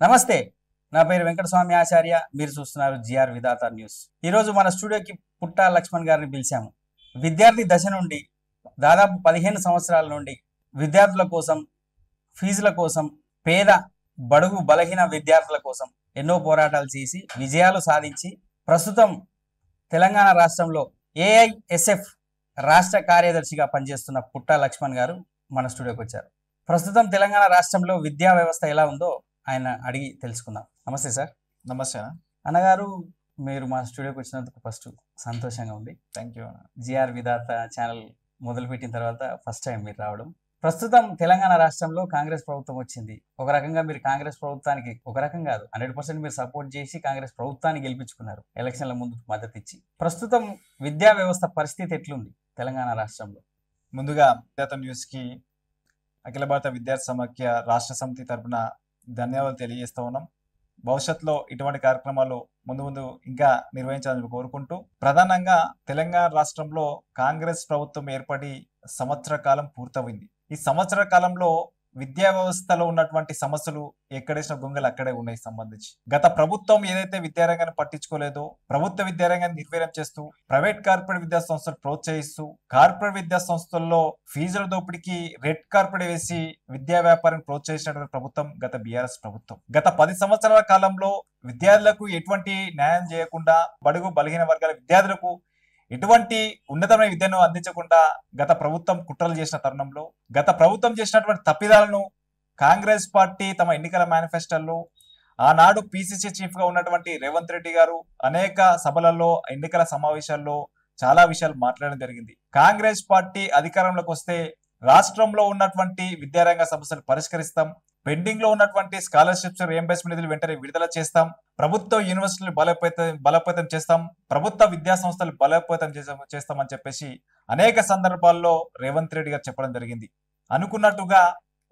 నమస్తే, నా పేరు వెంకటస్వామి ఆచార్య. మీరు చూస్తున్నారు జిఆర్ విధాత న్యూస్. ఈరోజు మన స్టూడియోకి పుట్టా లక్ష్మణ్ గారిని పిలిచాము. విద్యార్థి దశ నుండి దాదాపు 15 సంవత్సరాల నుండి విద్యార్థుల కోసం, ఫీజుల కోసం, పేద బడుగు బలహీన విద్యార్థుల కోసం ఎన్నో పోరాటాలు చేసి విజయాలు సాధించి ప్రస్తుతం తెలంగాణ రాష్ట్రంలో ఏఐఎస్ఎఫ్ రాష్ట్ర కార్యదర్శిగా పనిచేస్తున్న పుట్టా లక్ష్మణ్ గారు మన స్టూడియోకి వచ్చారు. ప్రస్తుతం తెలంగాణ రాష్ట్రంలో విద్యా వ్యవస్థ ఎలా ఉందో ఆయన అడిగి తెలుసుకుందాం. నమస్తే సార్. నమస్తే అన్నగారు, మీరు మా స్టూడియోకి వచ్చినందుకు ఫస్ట్ సంతోషంగా ఉంది. Thank you. GR Vidhatha channel మొదలుపెట్టిన తర్వాత ఫస్ట్ టైం మీరు రావడం. ప్రస్తుతం తెలంగాణ రాష్ట్రంలో కాంగ్రెస్ ప్రభుత్వం వచ్చింది. ఒక రకంగా మీరు కాంగ్రెస్ ప్రభుత్వానికి, ఒక రకం కాదు 100% మీరు సపోర్ట్ చేసి కాంగ్రెస్ ప్రభుత్వాన్ని గెలిపించుకున్నారు, ఎలక్షన్ల ముందు మద్దతు ఇచ్చి. ప్రస్తుతం విద్యా వ్యవస్థ పరిస్థితి ఎట్లుంది తెలంగాణ రాష్ట్రంలో? ముందుగా విద్యార్థి న్యూస్కి అఖిల భారత విద్యార్థి సమాఖ్య రాష్ట్ర సమితి తరపున ధన్యవాదాలు తెలియజేస్తూ ఉన్నాం. భవిష్యత్తులో ఇటువంటి కార్యక్రమాలు ముందు ఇంకా నిర్వహించాలని కోరుకుంటూ, ప్రధానంగా తెలంగాణ రాష్ట్రంలో కాంగ్రెస్ ప్రభుత్వం ఏర్పడి సంవత్సర కాలం పూర్తయింది. ఈ సంవత్సర కాలంలో విద్యా వ్యవస్థలో ఉన్నటువంటి సమస్యలు ఎక్కడేసిన గొంగలు అక్కడే ఉన్నాయి. సంబంధించి గత ప్రభుత్వం ఏదైతే విద్యారంగాన్ని పట్టించుకోలేదో, ప్రభుత్వ విద్యారంగాన్ని నిర్వీర్యం చేస్తూ ప్రైవేట్ కార్పొరేట్ విద్యా సంస్థలు ప్రోత్సహిస్తూ, కార్పొరేట్ విద్యా సంస్థల్లో ఫీజుల దోపిడీకి రెడ్ కార్పెట్ వేసి విద్యా వ్యాపారం ప్రోత్సహించినటువంటి ప్రభుత్వం గత బీఆర్ఎస్ ప్రభుత్వం. గత 10 సంవత్సరాల కాలంలో విద్యార్థులకు ఎటువంటి న్యాయం చేయకుండా, బడుగు బలహీన వర్గాల విద్యార్థులకు ఎటువంటి ఉన్నతమైన విద్యను అందించకుండా గత ప్రభుత్వం కుట్రలు చేసిన తరుణంలో, గత ప్రభుత్వం చేసినటువంటి తప్పిదాలను కాంగ్రెస్ పార్టీ తమ ఎన్నికల మేనిఫెస్టోలో, ఆనాడు పిసిసి చీఫ్ గా ఉన్నటువంటి రేవంత్ రెడ్డి గారు అనేక సభలలో, ఎన్నికల సమావేశాల్లో చాలా విషయాలు మాట్లాడడం జరిగింది. కాంగ్రెస్ పార్టీ అధికారంలోకి వస్తే రాష్ట్రంలో ఉన్నటువంటి విద్యారంగ సమస్యలు పరిష్కరిస్తాం, పెండింగ్ లో ఉన్నటువంటి స్కాలర్షిప్స్ రియంబర్స్మెంట్ నిధులు వెంటనే విడుదల చేస్తాం, ప్రభుత్వ యూనివర్సిటీలు బలోపేతం చేస్తాం, ప్రభుత్వ విద్యా సంస్థలు బలోపేతం చేస్తామని చెప్పేసి అనేక సందర్భాల్లో రేవంత్ రెడ్డి గారు చెప్పడం జరిగింది. అనుకున్నట్టుగా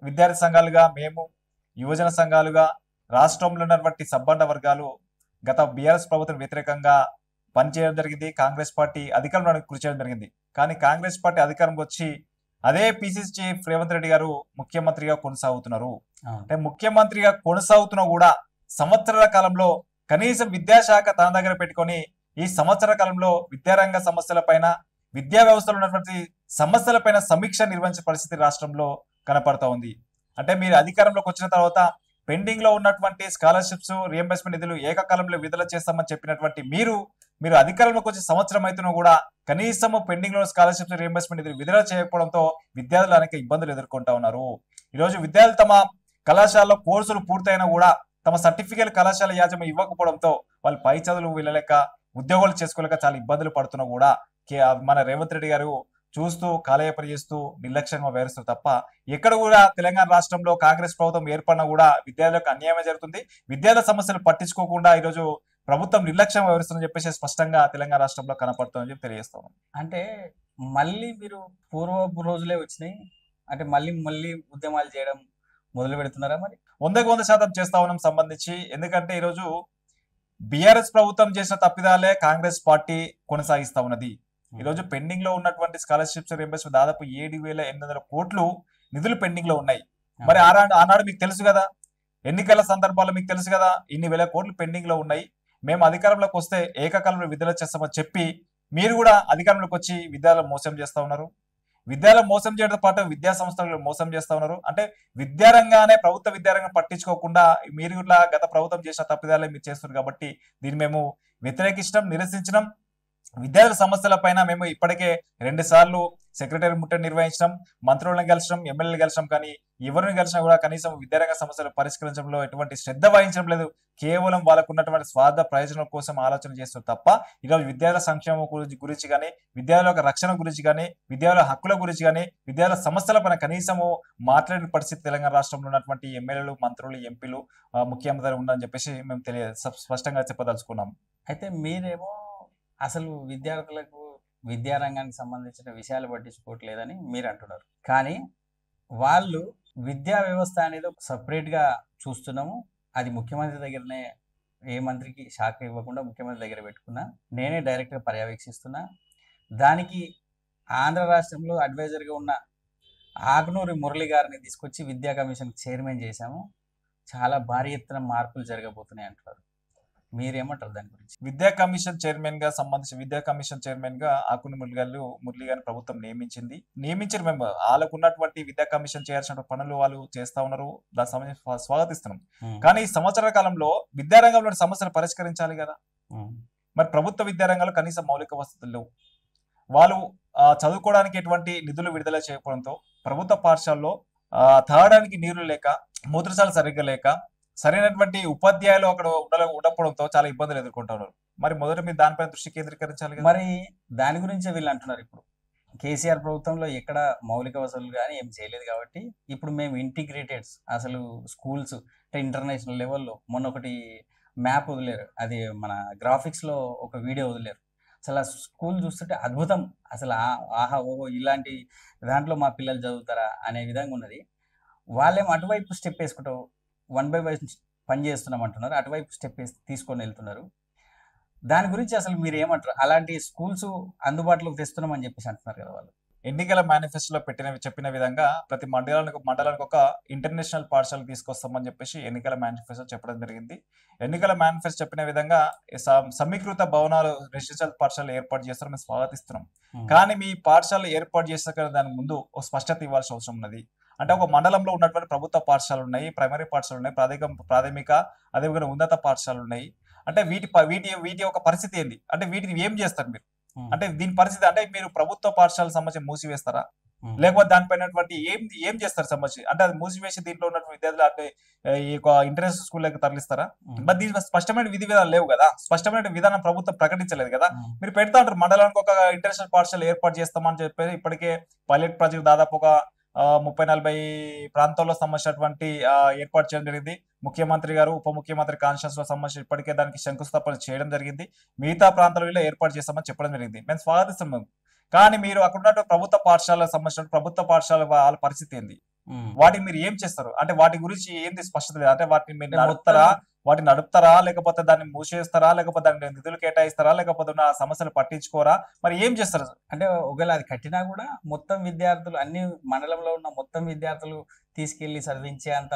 విద్యార్థి సంఘాలుగా మేము, యువజన సంఘాలుగా, రాష్ట్రంలో ఉన్నటువంటి సబ్బండ వర్గాలు గత బీఆర్ఎస్ ప్రభుత్వం వ్యతిరేకంగా పనిచేయడం జరిగింది. కాంగ్రెస్ పార్టీ అధికారంలో కృషి చేయడం జరిగింది. కానీ కాంగ్రెస్ పార్టీ అధికారంకి వచ్చి అదే పిసిసి చీఫ్ రేవంత్ రెడ్డి గారు ముఖ్యమంత్రిగా కొనసాగుతున్నారు. అంటే ముఖ్యమంత్రిగా కొనసాగుతున్నా కూడా సంవత్సరాల కాలంలో కనీసం విద్యాశాఖ తన దగ్గర పెట్టుకొని ఈ సంవత్సర కాలంలో విద్యారంగ సమస్యల పైన, విద్యా వ్యవస్థలో ఉన్నటువంటి సమస్యల పైన సమీక్ష నిర్వహించే పరిస్థితి రాష్ట్రంలో కనపడతా ఉంది. అంటే మీరు అధికారంలోకి వచ్చిన తర్వాత పెండింగ్ లో ఉన్నటువంటి స్కాలర్షిప్స్ రియంబర్స్మెంట్ నిధులు ఏకకాలంలో విడుదల చేస్తామని చెప్పినటువంటి మీరు అధికారంలోకి వచ్చే సంవత్సరం అయితున్నా కూడా కనీసం పెండింగ్ లో స్కాలర్షిప్స్ రియంబర్స్మెంట్ నిధులు విడుదల చేయకపోవడంతో విద్యార్థులు అనేక ఇబ్బందులు ఎదుర్కొంటా ఉన్నారు. ఈరోజు విద్యార్థులు తమ కళాశాలలో కోర్సులు పూర్తయినా కూడా తమ సర్టిఫికేట్ కళాశాల యాజమాన్యం ఇవ్వకపోవడంతో వాళ్ళు పై చదువులు వెళ్ళలేక, ఉద్యోగాలు చేసుకోలేక చాలా ఇబ్బందులు పడుతున్నా కూడా మన రేవంత్ రెడ్డి గారు చూస్తూ కాలయాపన చేస్తూ నిర్లక్ష్యంగా వ్యవహరిస్తారు తప్ప ఎక్కడ కూడా తెలంగాణ రాష్ట్రంలో కాంగ్రెస్ ప్రభుత్వం ఏర్పడినా కూడా విద్యార్థులకు అన్యాయమే జరుగుతుంది. విద్యార్థుల సమస్యలు పట్టించుకోకుండా ఈరోజు ప్రభుత్వం నిర్లక్ష్యం వ్యవహరిస్తుందని చెప్పేసి స్పష్టంగా తెలంగాణ రాష్ట్రంలో కనపడుతుందని చెప్పి తెలియజేస్తాం. అంటే మళ్ళీ మీరు పూర్వపు రోజులే వచ్చినాయి అంటే మళ్ళీ ఉద్యమాలు చేయడం మొదలు పెడుతున్నారా? మరి 100% చేస్తా ఉన్నాం సంబంధించి. ఎందుకంటే ఈరోజు బీఆర్ఎస్ ప్రభుత్వం చేసిన తప్పిదాలే కాంగ్రెస్ పార్టీ కొనసాగిస్తా ఉన్నది. ఈరోజు పెండింగ్ లో ఉన్నటువంటి స్కాలర్షిప్స్ రియంబర్స్మెంట్ దాదాపు 7,800 కోట్లు నిధులు పెండింగ్ లో ఉన్నాయి. మరి ఆనాడు మీకు తెలుసు కదా, ఎన్నికల సందర్భాల్లో మీకు తెలుసు కదా, ఇన్ని వేల కోట్లు పెండింగ్ లో ఉన్నాయి, మేము అధికారంలోకి వస్తే ఏకకాలంలో విడుదల చేస్తామని చెప్పి మీరు కూడా అధికారంలోకి వచ్చి విద్యార్థులు మోసం చేస్తా ఉన్నారు. విద్యార్థులు మోసం చేయడంతో పాటు విద్యా సంస్థలు మోసం చేస్తా ఉన్నారు. అంటే విద్యారంగానే, ప్రభుత్వ విద్యారంగం పట్టించుకోకుండా మీరు ఇట్లా గత ప్రభుత్వం చేసిన తప్పిదాలే మీరు చేస్తున్నారు. కాబట్టి దీన్ని మేము వ్యతిరేకించడం, నిరసించడం. విద్యార్థుల సమస్యల పైన మేము ఇప్పటికే 2 సార్లు సెక్రటరీ ముట్టడి నిర్వహించడం, మంత్రులను కలిసడం, ఎమ్మెల్యేలు కలిసడం, కానీ ఎవరిని కలిసినా కూడా కనీసం విద్యారంగ సమస్యలు పరిష్కరించడంలో ఎటువంటి శ్రద్ధ వహించడం లేదు. కేవలం వాళ్ళకు ఉన్నటువంటి స్వార్థ ప్రయోజనం కోసం ఆలోచన చేస్తారు తప్ప ఈరోజు విద్యార్థుల సంక్షేమం గురించి కానీ, విద్యార్థుల రక్షణ గురించి కానీ, విద్యార్థుల హక్కుల గురించి కానీ, విద్యార్థుల సమస్యల పైన కనీసము మాట్లాడిన పరిస్థితి తెలంగాణ రాష్ట్రంలో ఉన్నటువంటి ఎమ్మెల్యేలు, మంత్రులు, ఎంపీలు, ముఖ్యమంత్రి ఉందని చెప్పేసి మేము స్పష్టంగా చెప్పదలుచుకున్నాం. అయితే మీరేమో అసలు విద్యార్థులకు విద్యారంగానికి సంబంధించిన విషయాలు పట్టించుకోవట్లేదని మీరు అంటున్నారు. కానీ వాళ్ళు విద్యా వ్యవస్థ అనేది సపరేట్ గా చూస్తున్నాము, అది ముఖ్యమంత్రి దగ్గరనే, ఏ మంత్రికి శాఖ ఇవ్వకుండా ముఖ్యమంత్రి దగ్గర పెట్టుకున్నా, నేనే డైరెక్ట్ గా పర్యవేక్షిస్తున్నా. దానికి ఆంధ్ర రాష్ట్రంలో అడ్వైజర్గా ఉన్న ఆగ్నూరి మురళి గారిని తీసుకొచ్చి విద్యా కమిషన్ చైర్మన్ చేశాము. చాలా భారీ ఎత్తున మార్పులు జరగబోతున్నాయి అంటారు. మీరేమంటారు దాని గురించి? విద్యా కమిషన్ చైర్మన్ గా సంబంధించి విద్యా కమిషన్ చైర్మన్ గా ఆకుని మురళి గారిని ప్రభుత్వం నియమించారు. మేము వాళ్ళకు ఉన్నటువంటి విద్యా కమిషన్ చేయాల్సిన పనులు వాళ్ళు చేస్తా ఉన్నారు. దాని సంబంధించి స్వాగతిస్తున్నాం. కానీ ఈ సంవత్సర కాలంలో విద్యారంగంలో సమస్యలు పరిష్కరించాలి కదా. మరి ప్రభుత్వ విద్యారంగంలో కనీస మౌలిక వసతులు లేవు. వాళ్ళు చదువుకోవడానికి ఎటువంటి నిధులు విడుదల చేయకపోవడంతో ప్రభుత్వ పాఠశాలలో తాగడానికి నీళ్లు లేక, మూత్రశాల సరిగ్గా లేక, సరైనటువంటి ఉపాధ్యాయులు అక్కడ ఉండకపోవడంతో చాలా ఇబ్బందులు ఎదుర్కొంటున్నారు. మరి మొదట మీరు దానిపైన దృష్టి కేంద్రీకరించాలి కదా. మరి దాని గురించే వీళ్ళు అంటున్నారు. ఇప్పుడు కేసీఆర్ ప్రభుత్వంలో ఎక్కడ మౌలిక వసతులు కానీ ఏం చేయలేదు కాబట్టి ఇప్పుడు మేము ఇంటిగ్రేటెడ్స్ అసలు స్కూల్స్ అంటే ఇంటర్నేషనల్ లెవెల్లో మొన్న ఒకటి మ్యాప్ వదిలేరు, అది మన గ్రాఫిక్స్లో ఒక వీడియో వదిలేరు. అసలు ఆ స్కూల్ చూస్తుంటే అద్భుతం. అసలు ఆహా ఓహో ఇలాంటి దాంట్లో మా పిల్లలు చదువుతారా అనే విధంగా ఉన్నది. వాళ్ళేమో అటువైపు స్టెప్ వేసుకుంటావు, 1/1 పని చేస్తున్నాం అంటున్నారు, అటువైపు స్టెప్ వేసి తీసుకొని వెళ్తున్నారు. దాని గురించి అసలు మీరు ఏమంటారు? అలాంటి స్కూల్స్ అందుబాటులోకి తెస్తున్నామని చెప్పేసి అంటున్నారు కదా వాళ్ళు. ఎన్నికల మేనిఫెస్టోలో చెప్పిన విధంగా ప్రతి మండలానికి ఒక ఇంటర్నేషనల్ పాఠశాల తీసుకొస్తామని చెప్పేసి ఎన్నికల మేనిఫెస్టో చెప్పడం జరిగింది. ఎన్నికల మేనిఫెస్టో చెప్పిన విధంగా సమీకృత భవనాలు రెసిడెన్షియల్ పాఠశాలలు ఏర్పాటు చేస్తారు, మేము స్వాగతిస్తున్నాం. కానీ మీ పాఠశాలలు ఏర్పాటు చేస్తే దాని ముందు ఒక స్పష్టత ఇవ్వాల్సిన అవసరం ఉన్నది. అంటే ఒక మండలంలో ఉన్నటువంటి ప్రభుత్వ పాఠశాలలు ఉన్నాయి, ప్రైమరీ పాఠశాలలు ఉన్నాయి, ప్రాథమిక అదేవిధంగా ఉన్నత పాఠశాలలు ఉన్నాయి. అంటే వీటి యొక్క పరిస్థితి ఏంది? అంటే వీటిని ఏం చేస్తారు మీరు? అంటే దీని పరిస్థితి అంటే మీరు ప్రభుత్వ పాఠశాల సంబంధించి మూసివేస్తారా, లేకపోతే దానిపైన ఏం చేస్తారు సంబంధించి? అంటే అది మూసివేసి దీంట్లో ఉన్నటువంటి విద్యార్థులు అంటే ఈ ఇంటర్నేషనల్ స్కూల్లోకి తరలిస్తారా? మరి దీని స్పష్టమైన విధి విధానాలు లేవు కదా, స్పష్టమైన విధానం ప్రభుత్వం ప్రకటించలేదు కదా. మీరు పెడతా ఉంటారు మండలానికి ఒక ఇంటర్నేషనల్ పాఠశాల ఏర్పాటు చేస్తామని చెప్పి ఇప్పటికే పైలట్ ప్రాజెక్ట్ దాదాపు ఒక 30-40 ప్రాంతాల్లో సంబంధించినటువంటి ఏర్పాటు చేయడం జరిగింది. ముఖ్యమంత్రి గారు, ఉప ముఖ్యమంత్రి కాన్స్టిట్యూన్స్ లో సంబంధించి ఇప్పటికే దానికి శంకుస్థాపన చేయడం జరిగింది. మిగతా ప్రాంతాలలో ఏర్పాటు చేస్తామని చెప్పడం జరిగింది. మేము స్వాగతిస్తున్నాం. కానీ మీరు అక్కడ ఉన్నటువంటి ప్రభుత్వ పాఠశాలకు సంబంధించిన ప్రభుత్వ పాఠశాల వాళ్ళ పరిస్థితి ఏంది? వాటిని మీరు ఏం చేస్తారు? అంటే వాటి గురించి ఏంది స్పష్టత లేదు. అంటే వాటిని మీరు నడుపుతారా, లేకపోతే దాన్ని మూసేస్తారా, లేకపోతే దానికి నిధులు కేటాయిస్తారా, లేకపోతే ఉన్న సమస్యలు పట్టించుకోరా, మరి ఏం చేస్తారు? అంటే ఒకవేళ అది కట్టినా కూడా మొత్తం విద్యార్థులు అన్ని మండలంలో ఉన్న మొత్తం విద్యార్థులు తీసుకెళ్లి చదివించే అంత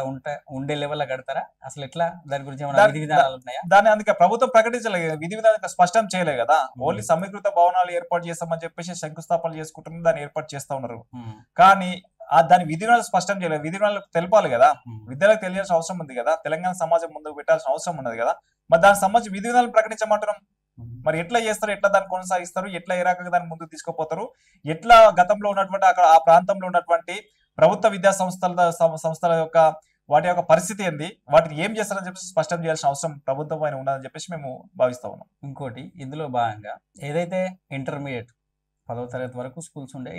ఉండే లెవెల్ కడతారా? అసలు ఎట్లా? దాని గురించి ఏమైనా విధి విధానాలు ఉన్నాయా? దాన్ని అందుకే ప్రభుత్వం ప్రకటించలేదు, విధి విధానం స్పష్టం చేయలేదు కదా. ఓన్లీ సమీకృత భవనాలు ఏర్పాటు చేస్తామని చెప్పేసి శంకుస్థాపన చేసుకుంటున్నారు, దాన్ని ఏర్పాటు చేస్తా ఉన్నారు. కానీ దాని విధినాలు స్పష్టం చేయలేదు. విధినాలు తెలపాలి కదా, విద్యార్థులకు తెలియాల్సిన అవసరం ఉంది కదా, తెలంగాణ సమాజం ముందుకు పెట్టాల్సిన అవసరం ఉన్నది కదా. మరి దానికి సంబంధించి విధి విధానాలు ప్రకటించమంటున్నాం. మరి ఎట్లా చేస్తారు, ఎట్లా దాన్ని కొనసాగిస్తారు, ఎట్లా ఏ రకంగా దాన్ని ముందుకు తీసుకుపోతారు, ఎట్లా గతంలో ఉన్నటువంటి అక్కడ ఆ ప్రాంతంలో ఉన్నటువంటి ప్రభుత్వ విద్యా సంస్థల యొక్క వాటి యొక్క పరిస్థితి ఏంది, వాటిని ఏం చేస్తారని చెప్పేసి స్పష్టం చేయాల్సిన అవసరం ప్రభుత్వం పైన ఉన్నదని చెప్పేసి మేము భావిస్తా ఉన్నాం. ఇంకోటి ఇందులో భాగంగా ఏదైతే ఇంటర్మీడియట్ 10వ తరగతి వరకు స్కూల్స్ ఉండే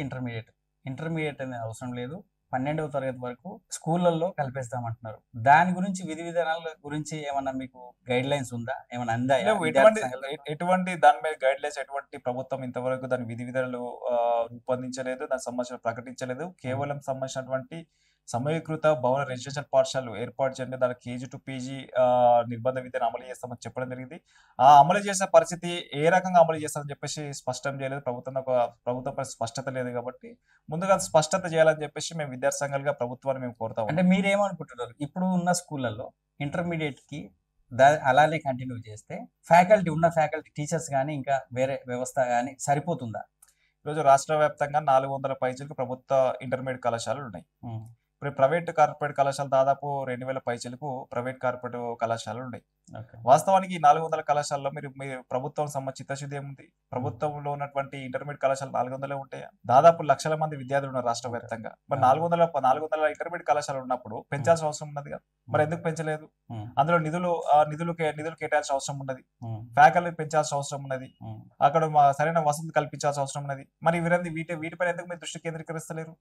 ఇంటర్మీడియట్ అనేది అవసరం లేదు, 12వ తరగతి వరకు స్కూళ్ళల్లో కల్పిస్తామంటున్నారు. దాని గురించి విధి విధానాల గురించి ఏమన్నా మీకు గైడ్ లైన్స్ ఉందా, ఏమన్నా అందాయా? ఎటువంటి దాని మీద గైడ్ లైన్స్ ఎటువంటి ప్రభుత్వం ఇంతవరకు దాని విధి విధానాలు రూపొందించలేదు, దానికి సంబంధించిన ప్రకటించలేదు. కేవలం సంబంధించినటువంటి సమీకృత భవన రెసిడెన్షియల్ పాఠశాలలు ఏర్పాటు చేయండి, దాని KG to PG నిర్బంధ విద్యను అమలు చేస్తామని చెప్పడం జరిగింది. ఆ అమలు చేసే పరిస్థితి ఏ రకంగా అమలు చేస్తామని చెప్పేసి స్పష్టం చేయలేదు. ప్రభుత్వంపై స్పష్టత లేదు కాబట్టి ముందుగా స్పష్టత చేయాలని చెప్పేసి మేము విద్యార్థి సంఘాలుగా ప్రభుత్వాన్ని మేము కోరుతాం. అంటే మీరేమనుకుంటున్నారు, ఇప్పుడు ఉన్న స్కూళ్ళల్లో ఇంటర్మీడియట్ కి అలానే కంటిన్యూ చేస్తే ఫ్యాకల్టీ టీచర్స్ కానీ ఇంకా వేరే వ్యవస్థ కానీ సరిపోతుందా? ఈరోజు రాష్ట్ర వ్యాప్తంగా 400 పైచీలకు ప్రభుత్వ ఇంటర్మీడియట్ కళాశాలలు ఉన్నాయి. ఇప్పుడు ప్రైవేట్ కార్పొరేట్ కళాశాల దాదాపు 2000 పైచీలకు ప్రైవేట్ కార్పొరేట్ కళాశాలలు ఉన్నాయి. వాస్తవానికి 400 కళాశాలలో మీరు ప్రభుత్వం సంబంధించి చిత్తశుద్ధి ఏముంది? ప్రభుత్వంలో ఉన్నటువంటి ఇంటర్మీడియట్ కళాశాలలు 400 ఉంటాయా? దాదాపు లక్షల మంది విద్యార్థులు ఉన్నారు రాష్ట్ర వ్యాప్తంగా. మరి 400 ఇంటర్మీడియట్ కళాశాలలు ఉన్నప్పుడు పెంచాల్సిన అవసరం ఉన్నది కదా, మరి ఎందుకు పెంచలేదు? అందులో నిధులు కేటాయాల్సిన అవసరం ఉన్నది, ఫ్యాకల్టీ పెంచాల్సిన అవసరం ఉన్నది, అక్కడ సరైన వసతులు కల్పించాల్సిన అవసరం ఉన్నది. మరి వీటిపైన ఎందుకు మీరు దృష్టి కేంద్రీకరిస్తలేరు?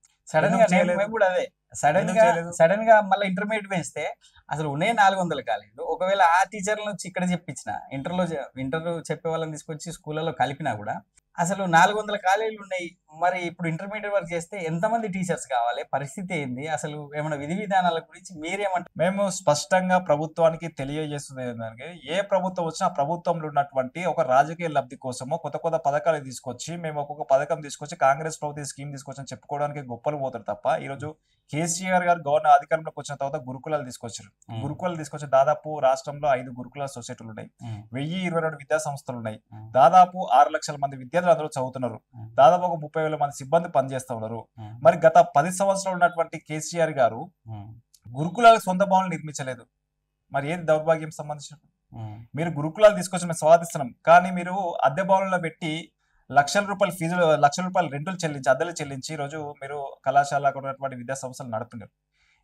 సడన్ గా మళ్ళీ ఇంటర్మీడియట్ పెంచితే అసలు ఉన్నాయి 400 కాలేజీలు. ఒకవేళ ఆ టీచర్ల నుంచి ఇక్కడ చెప్పించిన ఇంటర్ చెప్పే వాళ్ళని తీసుకొచ్చి స్కూళ్ళలో కలిపినా కూడా అసలు 400 కాలేజీలు ఉన్నాయి. మరి ఇప్పుడు ఇంటర్మీడియట్ వరకు చేస్తే ఎంతమంది టీచర్స్ కావాలి? పరిస్థితి ఏంది? అసలు ఏమైనా విధి విధానాల గురించి మీరేమంటారు? మేము స్పష్టంగా ప్రభుత్వానికి తెలియజేస్తుంది ఏంటంటే, ఏ ప్రభుత్వం వచ్చినా ఆ ప్రభుత్వంలో ఉన్నటువంటి ఒక రాజకీయ లబ్ధి కోసమో కొత్త కొత్త పథకాలు తీసుకొచ్చి, మేము ఒక్కొక్క పథకం తీసుకొచ్చి కాంగ్రెస్ ప్రభుత్వం ఈ స్కీమ్ తీసుకొచ్చని చెప్పుకోవడానికి గొప్పలు పోతారు తప్ప, ఈరోజు కేసీఆర్ గారు అధికారంలోకి వచ్చిన తర్వాత గురుకులాలు తీసుకొచ్చారు. గురుకులాలు తీసుకొచ్చి దాదాపు రాష్ట్రంలో 5 గురుకుల సొసైటీలు ఉన్నాయి. 1022 విద్యా సంస్థలు ఉన్నాయి. దాదాపు 6 లక్షల మంది విద్యార్థులు అందరూ చదువుతున్నారు. దాదాపు ఒక 30,000 మంది సిబ్బంది పనిచేస్తా ఉన్నారు. మరి గత 10 సంవత్సరాలు ఉన్నటువంటి కేసీఆర్ గారు గురుకులాలకు సొంత భవనాలు నిర్మించలేదు. మరి ఏది దౌర్భాగ్యం సంబంధించినట్టు? మీరు గురుకులాలు తీసుకొచ్చి మేము స్వాగతిస్తున్నాం, కానీ మీరు అద్దె భవనంలో పెట్టి లక్షల రూపాయల ఫీజులు, లక్షల రూపాయల రెంటులు చెల్లించి, అద్దెలు చెల్లించి ఈరోజు మీరు కళాశాలకు ఉన్నటువంటి విద్యా సంస్థలు నడుపుతున్నారు.